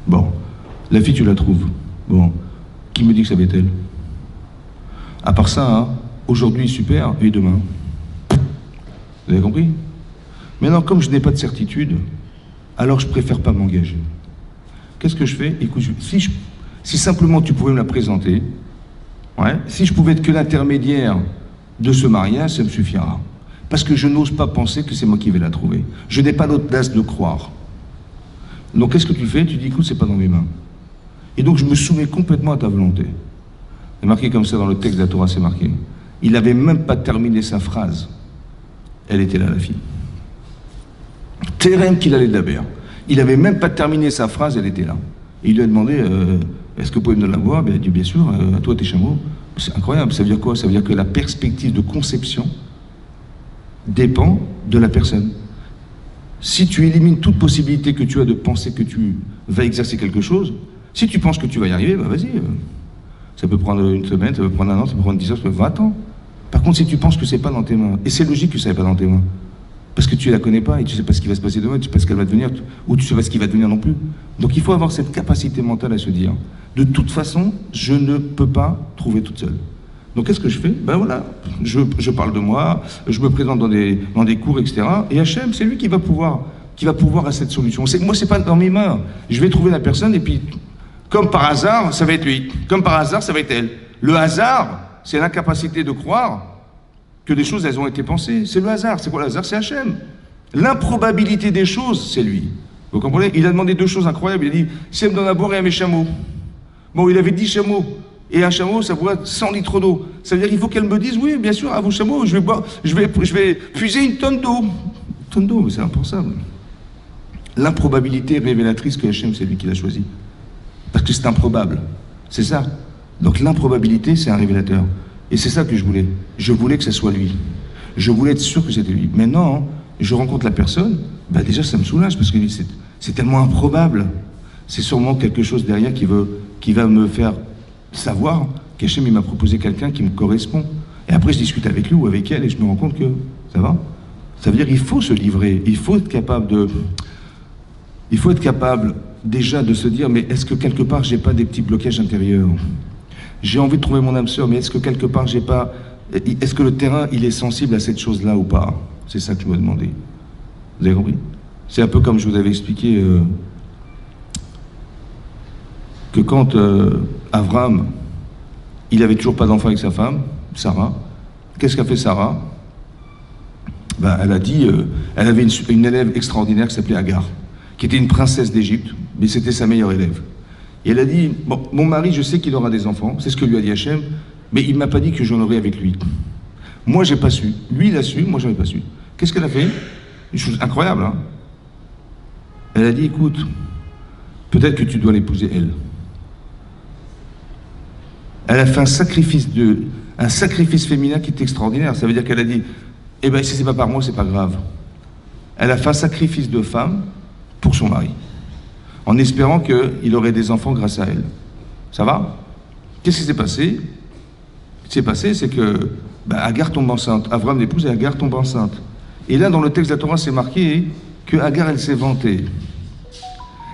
bon, la fille, tu la trouves. Bon, qui me dit que ça va être elle? À part ça, hein, aujourd'hui, super, et demain. Vous avez compris? Maintenant, comme je n'ai pas de certitude, alors je préfère pas m'engager. Qu'est-ce que je fais? Écoute, si simplement tu pouvais me la présenter, ouais, si je pouvais être que l'intermédiaire de ce mariage, ça me suffira. Parce que je n'ose pas penser que c'est moi qui vais la trouver. Je n'ai pas l'audace de croire. Donc qu'est-ce que tu fais? Tu dis, écoute, c'est pas dans mes mains. Et donc je me soumets complètement à ta volonté. C'est marqué comme ça dans le texte de la Torah, c'est marqué. Il n'avait même pas terminé sa phrase. Elle était là, la fille. Terem qu'il allait d'Aber. Il n'avait même pas terminé sa phrase, elle était là. Et il lui a demandé, est-ce que vous pouvez me donner la voix? Il a dit, bien sûr, à toi tes chameaux. C'est incroyable, ça veut dire quoi? Ça veut dire que la perspective de conception dépend de la personne. Si tu élimines toute possibilité que tu as de penser que tu vas exercer quelque chose, si tu penses que tu vas y arriver, bah vas-y. Ça peut prendre une semaine, ça peut prendre un an, ça peut prendre 10 ans, ça peut prendre 20 ans. Par contre, si tu penses que c'est pas dans tes mains, et c'est logique que ça n'est pas dans tes mains, parce que tu la connais pas et tu sais pas ce qui va se passer demain, tu sais pas ce qu'elle va devenir, ou tu sais pas ce qu'il va devenir non plus. Donc il faut avoir cette capacité mentale à se dire, de toute façon, je ne peux pas trouver toute seule. Donc qu'est-ce que je fais? Ben voilà, je parle de moi, je me présente dans des cours, etc. Et Hachem, c'est lui qui va pouvoir à cette solution. Moi, c'est pas dans mes mains. Je vais trouver la personne et puis, comme par hasard, ça va être lui. Comme par hasard, ça va être elle. Le hasard, c'est l'incapacité de croire que des choses, elles ont été pensées. C'est le hasard. C'est quoi le hasard? C'est Hachem. L'improbabilité des choses, c'est lui. Vous comprenez? Il a demandé deux choses incroyables. Il a dit, si elle me donne à boire et à mes chameaux. Bon, il avait 10 chameaux. Et un chameau, ça boit 100 litres d'eau. Ça veut dire qu'il faut qu'elle me dise, oui, bien sûr, à vos chameaux, je vais puiser une tonne d'eau. Une tonne d'eau, mais c'est impensable. L'improbabilité révélatrice que Hachem, c'est lui qui l'a choisi. Parce que c'est improbable. C'est ça. Donc l'improbabilité, c'est un révélateur. Et c'est ça que je voulais. Je voulais que ce soit lui. Je voulais être sûr que c'était lui. Maintenant, je rencontre la personne, bah déjà ça me soulage, parce que c'est tellement improbable. C'est sûrement quelque chose derrière qui va me faire savoir qu'Hachem, il m'a proposé quelqu'un qui me correspond. Et après, je discute avec lui ou avec elle et je me rends compte que ça va. Ça veut dire qu'il faut se livrer, il faut être capable déjà de se dire, mais est-ce que quelque part, j'ai pas des petits blocages intérieurs? J'ai envie de trouver mon âme sœur, mais est-ce que quelque part, est-ce que le terrain, il est sensible à cette chose-là ou pas? C'est ça que je me demandais. Vous avez compris? C'est un peu comme je vous avais expliqué que quand Avram, il avait toujours pas d'enfant avec sa femme, Sarah, qu'est-ce qu'a fait Sarah? Ben, elle a dit, elle avait une élève extraordinaire qui s'appelait Agar, qui était une princesse d'Égypte, mais c'était sa meilleure élève. Et elle a dit, bon, mon mari, je sais qu'il aura des enfants, c'est ce que lui a dit Hachem, mais il m'a pas dit que j'en aurais avec lui. Moi, j'ai pas su. Lui, il a su, moi, j'avais pas su. Qu'est-ce qu'elle a fait? Une chose incroyable, hein? Elle a dit, écoute, peut-être que tu dois l'épouser, elle. Elle a fait un sacrifice féminin qui est extraordinaire. Ça veut dire qu'elle a dit, eh ben, si c'est pas par moi, c'est pas grave. Elle a fait un sacrifice de femme pour son mari, en espérant qu'il aurait des enfants grâce à elle. Ça va? Qu'est-ce qui s'est passé? Ce qui s'est passé, c'est que Agar tombe enceinte. Avram l'épouse et Agar tombe enceinte. Et là, dans le texte de la Torah, c'est marqué que Agar, elle s'est vantée.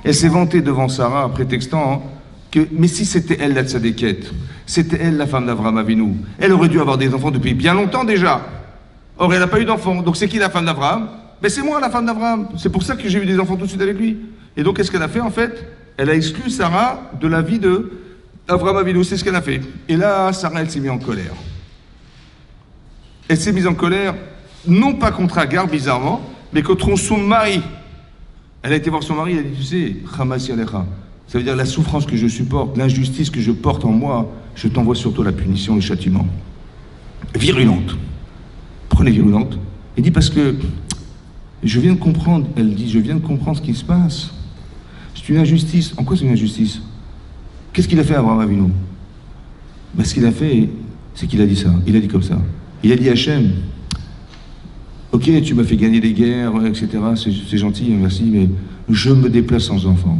Elle s'est vantée devant Sarah, prétextant mais si c'était elle la tzadékette, c'était elle la femme d'Avram Avinu, elle aurait dû avoir des enfants depuis bien longtemps déjà. Or, elle n'a pas eu d'enfants. Donc, c'est qui la femme d'Avram? Ben, c'est moi la femme d'Avram. C'est pour ça que j'ai eu des enfants tout de suite avec lui. Et donc, qu'est-ce qu'elle a fait en fait? Elle a exclu Sarah de la vie d'Avram Avinu. C'est ce qu'elle a fait. Et là, Sarah, elle s'est mise en colère. Elle s'est mise en colère, non pas contre Agar, bizarrement, mais contre son mari. Elle a été voir son mari, elle a dit, tu sais, Hamasi Alecha. Ça veut dire la souffrance que je supporte, l'injustice que je porte en moi, je t'envoie sur toi la punition, le châtiment. Virulente. Prenez virulente. Elle dit parce que je viens de comprendre, elle dit, je viens de comprendre ce qui se passe. C'est une injustice. En quoi c'est une injustice? Qu'est-ce qu'il a fait à Abraham Avinu? Ben, ce qu'il a fait, c'est qu'il a dit ça. Il a dit comme ça. Il a dit à Hachem, ok, tu m'as fait gagner des guerres, etc. C'est gentil, merci, mais je me déplace sans enfant.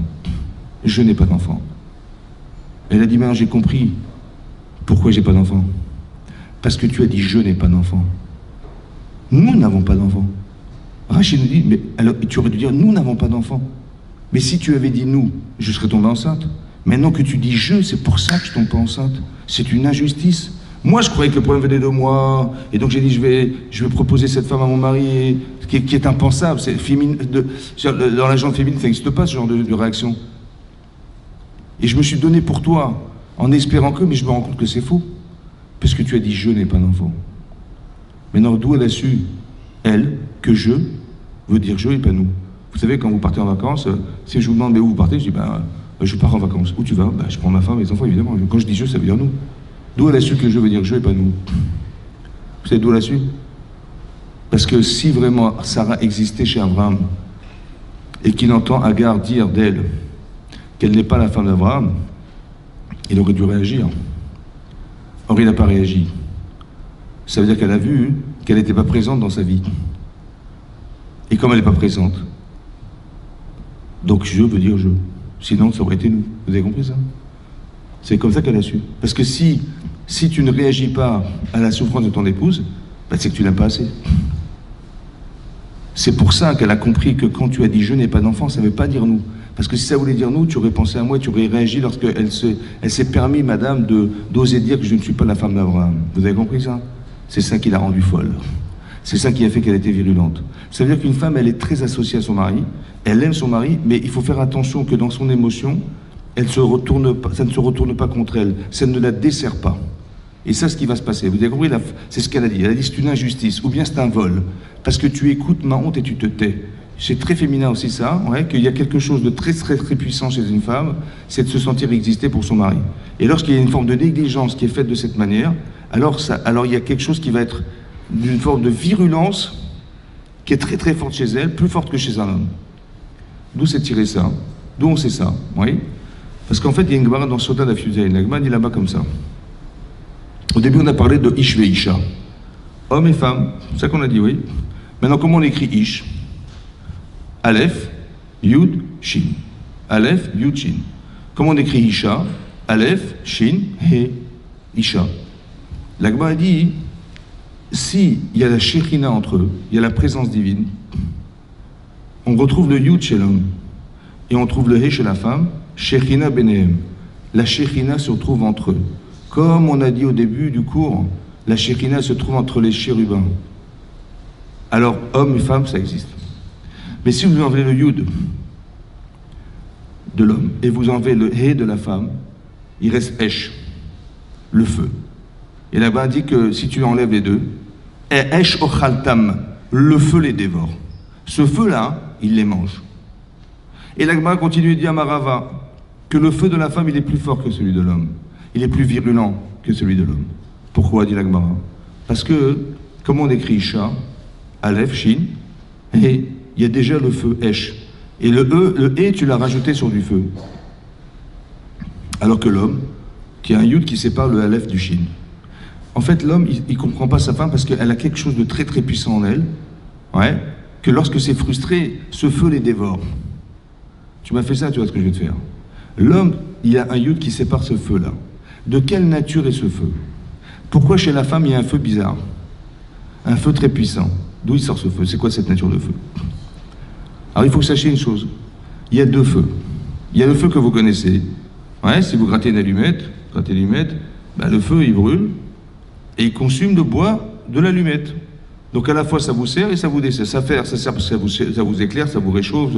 Je n'ai pas d'enfant. Elle a dit, maintenant j'ai compris pourquoi j'ai pas d'enfant. Parce que tu as dit, je n'ai pas d'enfant. Nous n'avons pas d'enfant. Rachid nous dit, mais alors tu aurais dû dire, nous n'avons pas d'enfant. Mais si tu avais dit nous, je serais tombée enceinte. Maintenant que tu dis je, c'est pour ça que je tombe pas enceinte. C'est une injustice. Moi, je croyais que le problème venait de moi, et donc j'ai dit, je vais proposer cette femme à mon mari, qui est impensable. C'est dans la gente féminine, ça n'existe pas ce genre de réaction. Et je me suis donné pour toi, en espérant que, mais je me rends compte que c'est faux. Parce que tu as dit, je n'ai pas d'enfant. Maintenant, d'où elle a su, elle, que je veut dire je et pas nous. Vous savez, quand vous partez en vacances, si je vous demande, mais où vous partez, je dis, je pars en vacances. Où tu vas? Je prends ma femme et les enfants, évidemment. Quand je dis je, ça veut dire nous. D'où elle a su que je veux dire je et pas nous? Vous savez d'où elle a su? Parce que si vraiment Sarah existait chez Abraham et qu'il entend Agar dire d'elle qu'elle n'est pas la femme d'Abraham, il aurait dû réagir. Or, il n'a pas réagi. Ça veut dire qu'elle a vu qu'elle n'était pas présente dans sa vie. Et comme elle n'est pas présente, donc je veux dire je. Sinon, ça aurait été nous. Vous avez compris ça? C'est comme ça qu'elle a su. Parce que si tu ne réagis pas à la souffrance de ton épouse, ben c'est que tu l'aimes pas assez. C'est pour ça qu'elle a compris que quand tu as dit je n'ai pas d'enfant, ça ne veut pas dire nous. Parce que si ça voulait dire nous, tu aurais pensé à moi et tu aurais réagi lorsqu'elle s'est permis, madame, d'oser dire que je ne suis pas la femme d'Abraham. Vous avez compris ça? C'est ça qui l'a rendue folle. C'est ça qui a fait qu'elle était virulente. Ça veut dire qu'une femme, elle est très associée à son mari, elle aime son mari, mais il faut faire attention que dans son émotion, ça ne se retourne pas contre elle, ça ne la dessert pas. Et ça, ce qui va se passer. Vous avez compris? C'est ce qu'elle a dit. Elle a dit c'est une injustice, ou bien c'est un vol. Parce que tu écoutes ma honte et tu te tais. C'est très féminin aussi ça, ouais, qu'il y a quelque chose de très très très puissant chez une femme, c'est de se sentir exister pour son mari. Et lorsqu'il y a une forme de négligence qui est faite de cette manière, alors il y a quelque chose qui va être d'une forme de virulence qui est très très forte chez elle, plus forte que chez un homme. D'où c'est tiré ça? D'où on sait ça? Oui. Parce qu'en fait, il y a une Gemara dans Sota d'Afyuzaï. La Gemara dit là-bas comme ça. Au début, on a parlé de Ish ve Isha. Homme et femme, c'est ça qu'on a dit, oui. Maintenant, comment on écrit Ish? Aleph, Yud, Shin. Aleph, Yud, Shin. Comment on écrit Isha? Aleph, Shin, He, Isha. La Gemara dit, si il y a la Shekhinah entre eux, il y a la présence divine, on retrouve le Yud chez l'homme et on trouve le He chez la femme, Shekhinah Benehem. La Shekhinah se trouve entre eux. Comme on a dit au début du cours, la Shekhinah se trouve entre les chérubins. Alors, homme et femme, ça existe. Mais si vous enlevez le Yud de l'homme et vous enlevez le He de la femme, il reste Esh, le feu. Et là-bas, on dit que si tu enlèves les deux, Esh ochaltam, le feu les dévore. Ce feu-là, il les mange. Et l'Agma continue de dire à Marava que le feu de la femme, il est plus fort que celui de l'homme. Il est plus virulent que celui de l'homme. Pourquoi, dit l'Agma? Parce que, comme on écrit Isha, Aleph, Shin, et il y a déjà le feu Esh. Et le E, tu l'as rajouté sur du feu. Alors que l'homme, qui a un Yud qui sépare le Aleph du Shin. En fait, l'homme, il ne comprend pas sa femme parce qu'elle a quelque chose de très très puissant en elle, ouais, que lorsque c'est frustré, ce feu les dévore. Tu m'as fait ça, tu vois ce que je vais te faire. L'homme, il y a un Yud qui sépare ce feu-là. De quelle nature est ce feu? Pourquoi chez la femme, il y a un feu bizarre? Un feu très puissant. D'où il sort ce feu? C'est quoi cette nature de feu? Alors il faut que vous sachiez une chose. Il y a deux feux. Il y a le feu que vous connaissez. Ouais, si vous grattez une allumette, ben le feu, il brûle et il consume le bois de l'allumette. Donc à la fois ça vous sert et ça vous dessert. Ça sert parce que ça vous éclaire, ça vous réchauffe.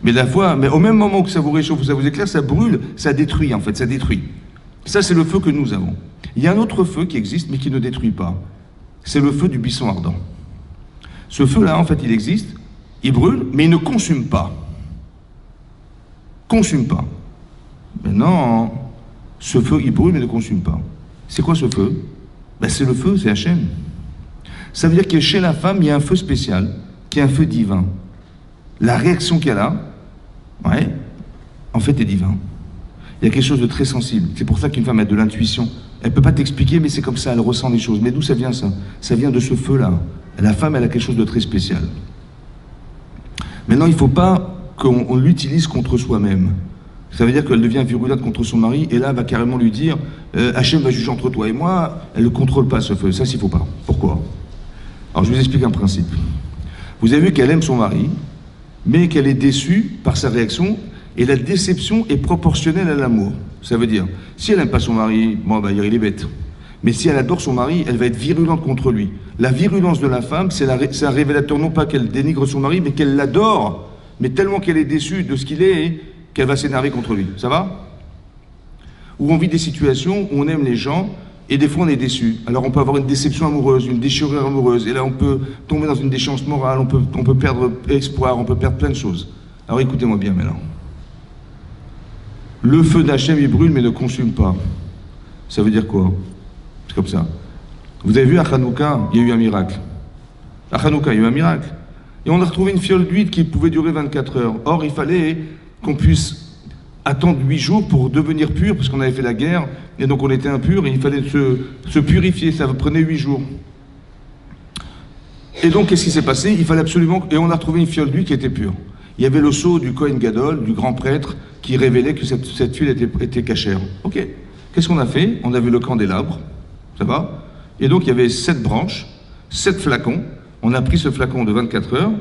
Mais au même moment que ça vous réchauffe ou ça vous éclaire, ça brûle, ça détruit en fait, ça détruit. Ça c'est le feu que nous avons. Il y a un autre feu qui existe mais qui ne détruit pas. C'est le feu du buisson ardent. Ce feu-là en fait il existe, il brûle, mais il ne consume pas. Consume pas. Mais non, ce feu il brûle mais ne consume pas. C'est quoi ce feu? Ben c'est le feu, c'est Hachem. Ça veut dire que chez la femme, il y a un feu spécial, qui est un feu divin. La réaction qu'elle a, ouais, en fait, est divin. Il y a quelque chose de très sensible. C'est pour ça qu'une femme a de l'intuition. Elle ne peut pas t'expliquer, mais c'est comme ça, elle ressent les choses. Mais d'où ça vient ça? Ça vient de ce feu-là. La femme, elle a quelque chose de très spécial. Maintenant, il ne faut pas qu'on l'utilise contre soi-même. Ça veut dire qu'elle devient virulente contre son mari, et là, elle va carrément lui dire Hachem va juger entre toi et moi. Elle ne contrôle pas ce feu. Ça, s'il ne faut pas. Pourquoi? Alors, je vous explique un principe. Vous avez vu qu'elle aime son mari, mais qu'elle est déçue par sa réaction, et la déception est proportionnelle à l'amour. Ça veut dire, si elle n'aime pas son mari, bon, bah, il est bête. Mais si elle adore son mari, elle va être virulente contre lui. La virulence de la femme, c'est un révélateur, non pas qu'elle dénigre son mari, mais qu'elle l'adore, mais tellement qu'elle est déçue de ce qu'il est, qu'elle va s'énerver contre lui. Ça va? Ou on vit des situations où on aime les gens, et des fois on est déçu. Alors on peut avoir une déception amoureuse, une déchirure amoureuse, et là on peut tomber dans une déchéance morale, on peut perdre espoir, on peut perdre plein de choses. Alors écoutez-moi bien maintenant. Le feu d'Hachem il brûle mais ne consume pas. Ça veut dire quoi? comme ça. Vous avez vu à Hanouka, il y a eu un miracle. À Hanouka, il y a eu un miracle. Et on a retrouvé une fiole d'huile qui pouvait durer 24 heures. Or, il fallait qu'on puisse attendre 8 jours pour devenir pur, parce qu'on avait fait la guerre, et donc on était impur, et il fallait se purifier, ça prenait 8 jours. Et donc, qu'est-ce qui s'est passé? Il fallait absolument... Et on a retrouvé une fiole d'huile qui était pure. Il y avait le sceau du Kohen Gadol, du grand prêtre, qui révélait que cette huile était cachère. Ok. Qu'est-ce qu'on a fait? On a vu le candélabre, ça va? Et donc, il y avait 7 branches, 7 flacons. On a pris ce flacon de 24 heures,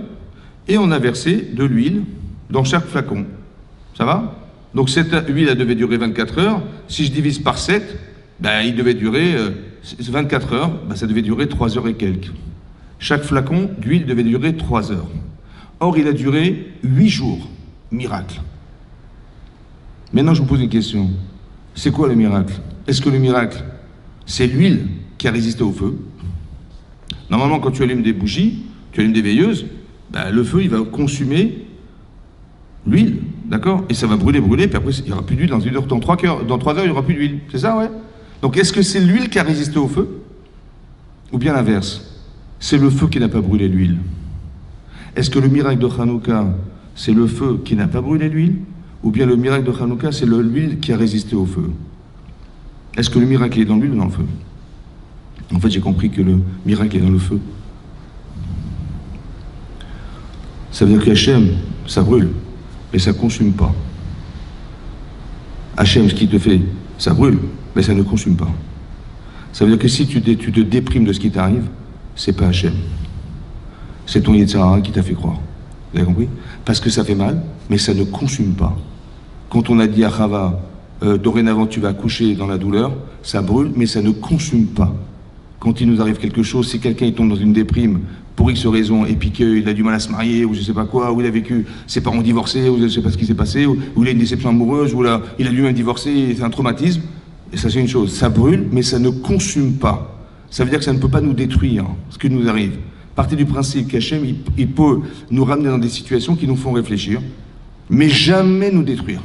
et on a versé de l'huile dans chaque flacon. Ça va? Donc cette huile, elle devait durer 24 heures. Si je divise par 7, ben, il devait durer 24 heures, ben, ça devait durer 3 heures et quelques. Chaque flacon d'huile devait durer 3 heures. Or, il a duré 8 jours. Miracle. Maintenant, je vous pose une question. C'est quoi le miracle? Est-ce que le miracle, c'est l'huile qui a résisté au feu? Normalement, quand tu allumes des bougies, tu allumes des veilleuses, ben, le feu, il va consumer l'huile, d'accord? Et ça va brûler, puis après, il n'y aura plus d'huile dans 1 heure. Dans 3 heures, il n'y aura plus d'huile. C'est ça, ouais? Donc, est-ce que c'est l'huile qui a résisté au feu? Ou bien l'inverse? C'est le feu qui n'a pas brûlé l'huile. Est-ce que le miracle de Hanouka, c'est le feu qui n'a pas brûlé l'huile? Ou bien le miracle de Hanouka, c'est l'huile qui a résisté au feu? Est-ce que le miracle est dans l'huile ou dans le feu? En fait, j'ai compris que le miracle est dans le feu. Ça veut dire qu'Hachem, ça brûle, mais ça ne consume pas. Hachem, ce qu'il te fait, ça brûle, mais ça ne consume pas. Ça veut dire que si tu te déprimes de ce qui t'arrive, c'est pas Hachem. C'est ton Yetzirah qui t'a fait croire. Vous avez compris? Parce que ça fait mal, mais ça ne consume pas. Quand on a dit à Chava, dorénavant tu vas accoucher dans la douleur, ça brûle, mais ça ne consume pas. Quand il nous arrive quelque chose, si quelqu'un tombe dans une déprime, pour X raison, et puis qu'il a du mal à se marier, ou je sais pas quoi, ou il a vécu ses parents divorcés, ou je sais pas ce qui s'est passé, ou il a une déception amoureuse, ou là, il a lui-même divorcé, c'est un traumatisme, et ça c'est une chose, ça brûle, mais ça ne consume pas. Ça veut dire que ça ne peut pas nous détruire, ce qui nous arrive. Partez du principe qu'Hachem, il peut nous ramener dans des situations qui nous font réfléchir, mais jamais nous détruire.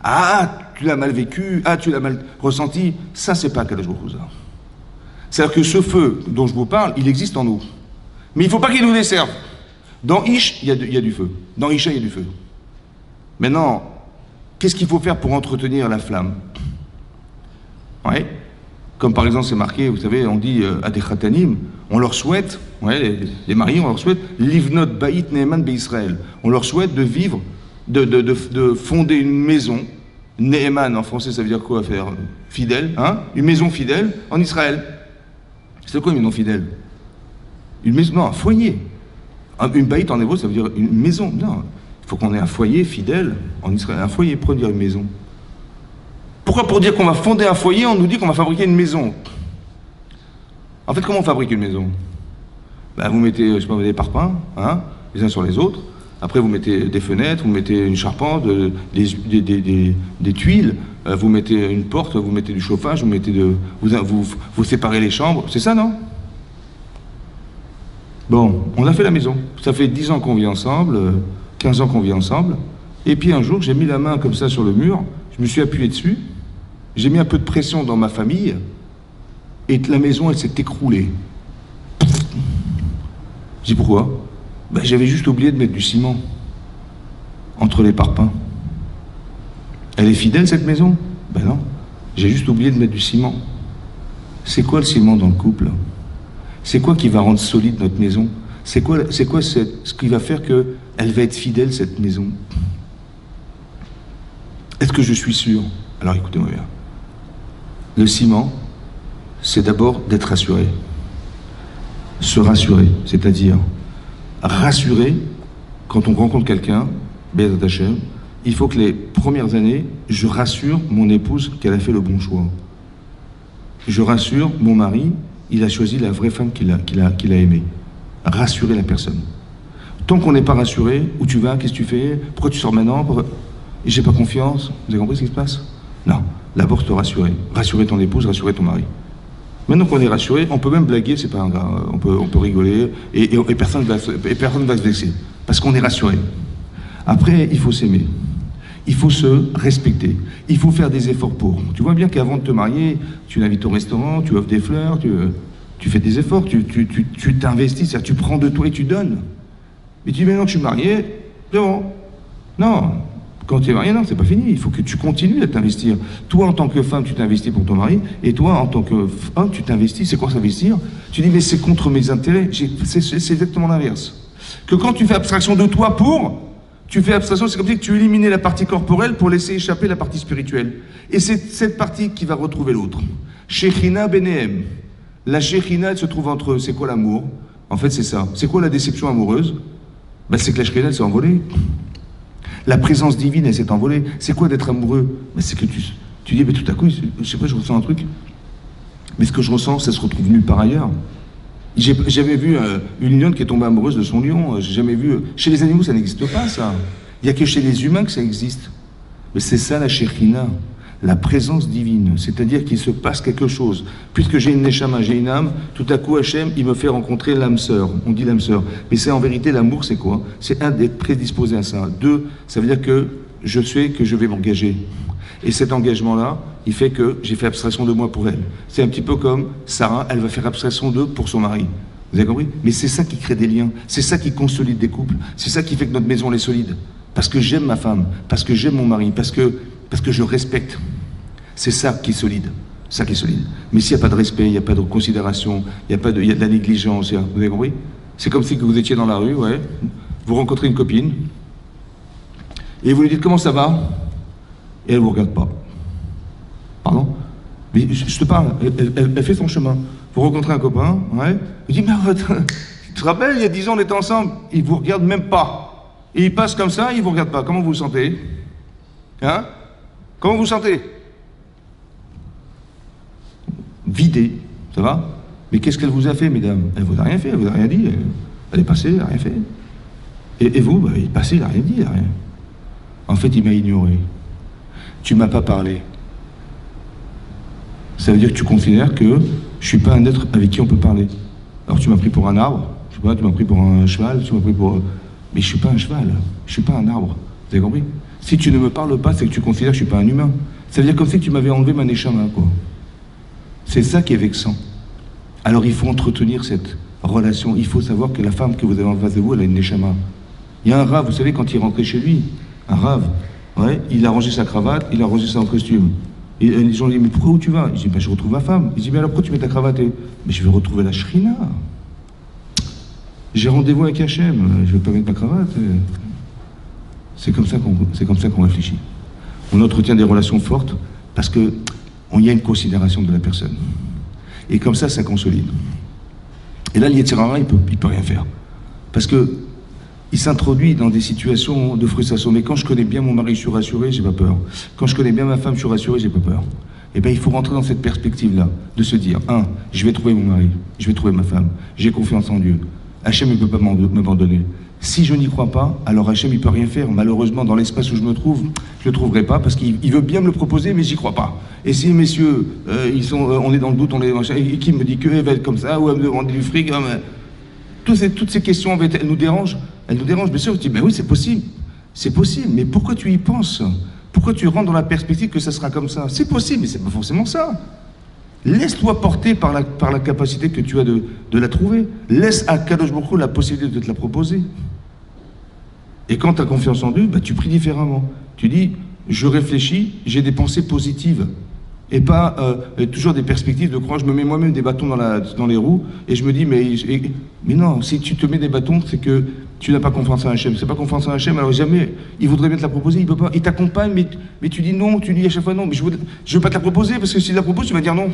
Ah, tu l'as mal vécu, ah, tu l'as mal ressenti, ça c'est pas Kadosh Baruch Hu. C'est-à-dire que ce feu dont je vous parle, il existe en nous. Mais il ne faut pas qu'il nous desserve. Dans Ish, il y a du feu. Dans Isha, il y a du feu. Maintenant, qu'est-ce qu'il faut faire pour entretenir la flamme? Ouais. Comme par exemple, c'est marqué, vous savez, on dit à des khatanim, on leur souhaite, ouais, les mariés, on leur souhaite, livnot ba'it ne'eman be'Israël. On leur souhaite de vivre, de fonder une maison. Ne'eman, en français, ça veut dire quoi faire? Fidèle, hein? Une maison fidèle en Israël. C'est quoi une maison fidèle? Une maison, non, un foyer. Une baït en hébreu, ça veut dire une maison. Non, il faut qu'on ait un foyer fidèle en Israël. Un foyer, pour dire une maison. Pourquoi pour dire qu'on va fonder un foyer, on nous dit qu'on va fabriquer une maison? En fait, comment on fabrique une maison? Ben, vous mettez, je sais pas, des parpaings, hein, les uns sur les autres. Après, vous mettez des fenêtres, vous mettez une charpente, des tuiles, vous mettez une porte, vous mettez du chauffage, vous séparez les chambres. C'est ça, non? Bon, on a fait la maison. Ça fait 10 ans qu'on vit ensemble, 15 ans qu'on vit ensemble. Et puis un jour, j'ai mis la main comme ça sur le mur, je me suis appuyé dessus, j'ai mis un peu de pression dans ma famille, et la maison, elle s'est écroulée. Je dis pourquoi? Ben, j'avais juste oublié de mettre du ciment entre les parpaings. Elle est fidèle, cette maison? Ben non, j'ai juste oublié de mettre du ciment. C'est quoi le ciment dans le couple? C'est quoi qui va rendre solide notre maison? C'est quoi ce qui va faire qu'elle va être fidèle, cette maison? Est-ce que je suis sûr? Alors écoutez-moi bien. Le ciment, c'est d'abord d'être rassuré. Se rassurer, c'est-à-dire rassurer quand on rencontre quelqu'un, Be'ezrat Hashem, il faut que les premières années, je rassure mon épouse qu'elle a fait le bon choix. Je rassure mon mari, il a choisi la vraie femme qu'il a aimée. Rassurer la personne. Tant qu'on n'est pas rassuré, où tu vas, qu'est-ce que tu fais, pourquoi tu sors maintenant, j'ai pas confiance, vous avez compris ce qui se passe? Non, d'abord te rassurer. Rassurer ton épouse, rassurer ton mari. Maintenant qu'on est rassuré, on peut même blaguer, c'est pas un gars, on peut rigoler, et personne va se vexer, parce qu'on est rassuré. Après, il faut s'aimer. Il faut se respecter. Il faut faire des efforts pour. Tu vois bien qu'avant de te marier, tu l'invites au restaurant, tu offres des fleurs, tu fais des efforts, tu t'investis, c'est-à-dire tu prends de toi et tu donnes. Mais tu dis, maintenant que je suis marié, c'est bon. Non, quand tu es marié, non, c'est pas fini. Il faut que tu continues à t'investir. Toi, en tant que femme, tu t'investis pour ton mari, et toi, en tant qu'homme, tu t'investis. C'est quoi s'investir? Tu dis, mais c'est contre mes intérêts. C'est exactement l'inverse. Que quand tu fais abstraction de toi tu fais abstraction, c'est comme si tu éliminais la partie corporelle pour laisser échapper la partie spirituelle. Et c'est cette partie qui va retrouver l'autre. Shechina Benehem. La Shechina, elle se trouve entre eux. C'est quoi l'amour? En fait, c'est ça. C'est quoi la déception amoureuse? Ben, c'est que la Shechina, elle s'est envolée. La présence divine, elle s'est envolée. C'est quoi d'être amoureux? Ben, c'est que tu dis, mais tout à coup, je sais pas, je ressens un truc. Mais ce que je ressens, ça se retrouve nulle part ailleurs. J'avais vu une lionne qui est tombée amoureuse de son lion. J'ai jamais vu. Chez les animaux, ça n'existe pas, ça. Il n'y a que chez les humains que ça existe. Mais c'est ça la Shekhinah, la présence divine. C'est-à-dire qu'il se passe quelque chose. Puisque j'ai une neshama, j'ai une âme, tout à coup, Hachem, il me fait rencontrer l'âme sœur. On dit l'âme sœur. Mais c'est en vérité, l'amour, c'est quoi? C'est d'être prédisposé à ça. Deux, ça veut dire que je sais que je vais m'engager. Et cet engagement-là, il fait que j'ai fait abstraction de moi pour elle. C'est un petit peu comme Sarah, elle va faire abstraction d'eux pour son mari. Vous avez compris? Mais c'est ça qui crée des liens, c'est ça qui consolide des couples, c'est ça qui fait que notre maison est solide. Parce que j'aime ma femme, parce que j'aime mon mari, parce que je respecte. C'est ça qui est solide. Ça qui est solide. Mais s'il n'y a pas de respect, il n'y a pas de considération, il y a de la négligence, vous avez compris? C'est comme si vous étiez dans la rue, ouais, vous rencontrez une copine, et vous lui dites comment ça va? Et elle ne vous regarde pas. Pardon? Mais je te parle, elle fait son chemin. Vous rencontrez un copain, ouais, il dit, mais arrête, tu te rappelles, il y a 10 ans, on était ensemble, il ne vous regarde même pas. Et il passe comme ça, il ne vous regarde pas. Comment vous vous sentez? Hein? Comment vous vous sentez? Vidé, ça va? Mais qu'est-ce qu'elle vous a fait, mesdames? Elle ne vous a rien fait, elle ne vous a rien dit. Elle est passée, elle n'a rien fait. Et vous, bah, il est passé, il n'a rien dit, il n'a rien. En fait, il m'a ignoré. Tu m'as pas parlé. Ça veut dire que tu considères que je suis pas un être avec qui on peut parler. Alors tu m'as pris pour un arbre, je sais pas, tu m'as pris pour un cheval, tu m'as pris pour... Mais je suis pas un cheval, je suis pas un arbre. Vous avez compris? Si tu ne me parles pas, c'est que tu considères que je suis pas un humain. Ça veut dire comme si tu m'avais enlevé ma neshama, quoi. C'est ça qui est vexant. Alors il faut entretenir cette relation. Il faut savoir que la femme que vous avez en face de vous, elle a une neshama. Il y a un rave, vous savez, quand il rentrait chez lui, un rave, ouais, il a rangé sa cravate, il a rangé son costume. Et les gens lui disent, mais pourquoi où tu vas? Il dit, ben, je retrouve ma femme. Il dit, mais alors pourquoi tu mets ta cravate? Mais je vais retrouver la Shrina. J'ai rendez-vous avec Hachem, je ne vais pas mettre ma cravate. C'est comme ça qu'on réfléchit. On entretient des relations fortes parce qu'il y a une considération de la personne. Et comme ça consolide. Et là, l'Yetzirara, il peut rien faire. Parce que il s'introduit dans des situations de frustration. Mais quand je connais bien mon mari, je suis rassuré, j'ai pas peur. Quand je connais bien ma femme, je suis rassuré, j'ai pas peur. Eh bien, il faut rentrer dans cette perspective-là, de se dire, je vais trouver mon mari, je vais trouver ma femme, j'ai confiance en Dieu. Hachem ne peut pas m'abandonner. Si je n'y crois pas, alors Hachem, il peut rien faire. Malheureusement, dans l'espace où je me trouve, je le trouverai pas, parce qu'il veut bien me le proposer, mais j'y crois pas. Et si, messieurs, on est dans le doute, et qui me dit qu'elle va être comme ça, ou elle me demande du fric, toutes ces questions, elles nous dérangent. Elles nous dérangent, bien sûr. Je dis, ben oui, c'est possible, mais pourquoi tu y penses? Pourquoi tu rentres dans la perspective que ça sera comme ça? C'est possible, mais c'est pas forcément ça. Laisse-toi porter par la capacité que tu as de la trouver. Laisse à Kadosh Baruch Hu la possibilité de te la proposer. Et quand tu as confiance en Dieu, bah, tu pries différemment. Tu dis, je réfléchis, j'ai des pensées positives. Et pas toujours des perspectives de croire. Je me mets moi-même des bâtons dans les roues et je me dis, mais non, si tu te mets des bâtons, c'est que tu n'as pas confiance en Hachem. C'est pas confiance en Hachem, alors jamais, il voudrait bien te la proposer, il peut pas. Il t'accompagne, mais tu dis non, tu dis à chaque fois non, mais je veux pas te la proposer, parce que s'il la propose, tu vas dire non.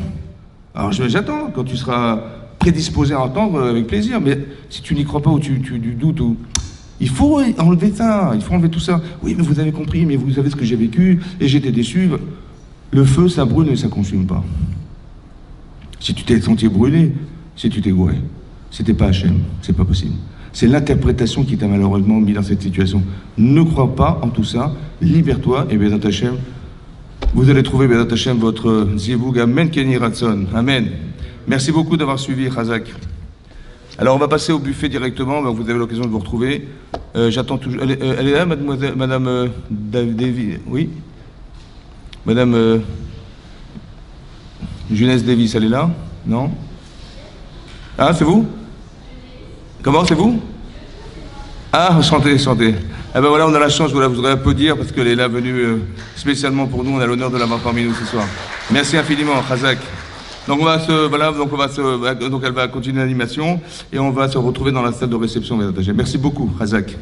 Alors j'attends, quand tu seras prédisposé à entendre, avec plaisir, mais si tu n'y crois pas ou tu doutes, il faut enlever ça, il faut enlever tout ça. Oui, mais vous avez compris, mais vous savez ce que j'ai vécu, et j'étais déçu. Le feu, ça brûle et ça ne consume pas. Si tu t'es senti brûlé, si tu t'es gouré, c'était pas Hachem, c'est pas possible. C'est l'interprétation qui t'a malheureusement mis dans cette situation. Ne crois pas en tout ça, libère-toi et Bézat Hachem, vous allez trouver Bézat Hachem votre zivug. Amen, Kenny Ratson. Amen. Merci beaucoup d'avoir suivi, Chazak. Alors on va passer au buffet directement, vous avez l'occasion de vous retrouver. J'attends toujours. Elle est là, mademoiselle, madame Davis? Oui. Madame Junès Davis, elle est là? Non? Ah, c'est vous? Comment, c'est vous? Ah, chantez, chantez. Eh ben voilà, on a la chance, je voudrais applaudir parce qu'elle est là venue spécialement pour nous. On a l'honneur de l'avoir parmi nous ce soir. Merci infiniment, Khazak. Donc donc elle va continuer l'animation et on va se retrouver dans la salle de réception. Merci beaucoup, Khazak.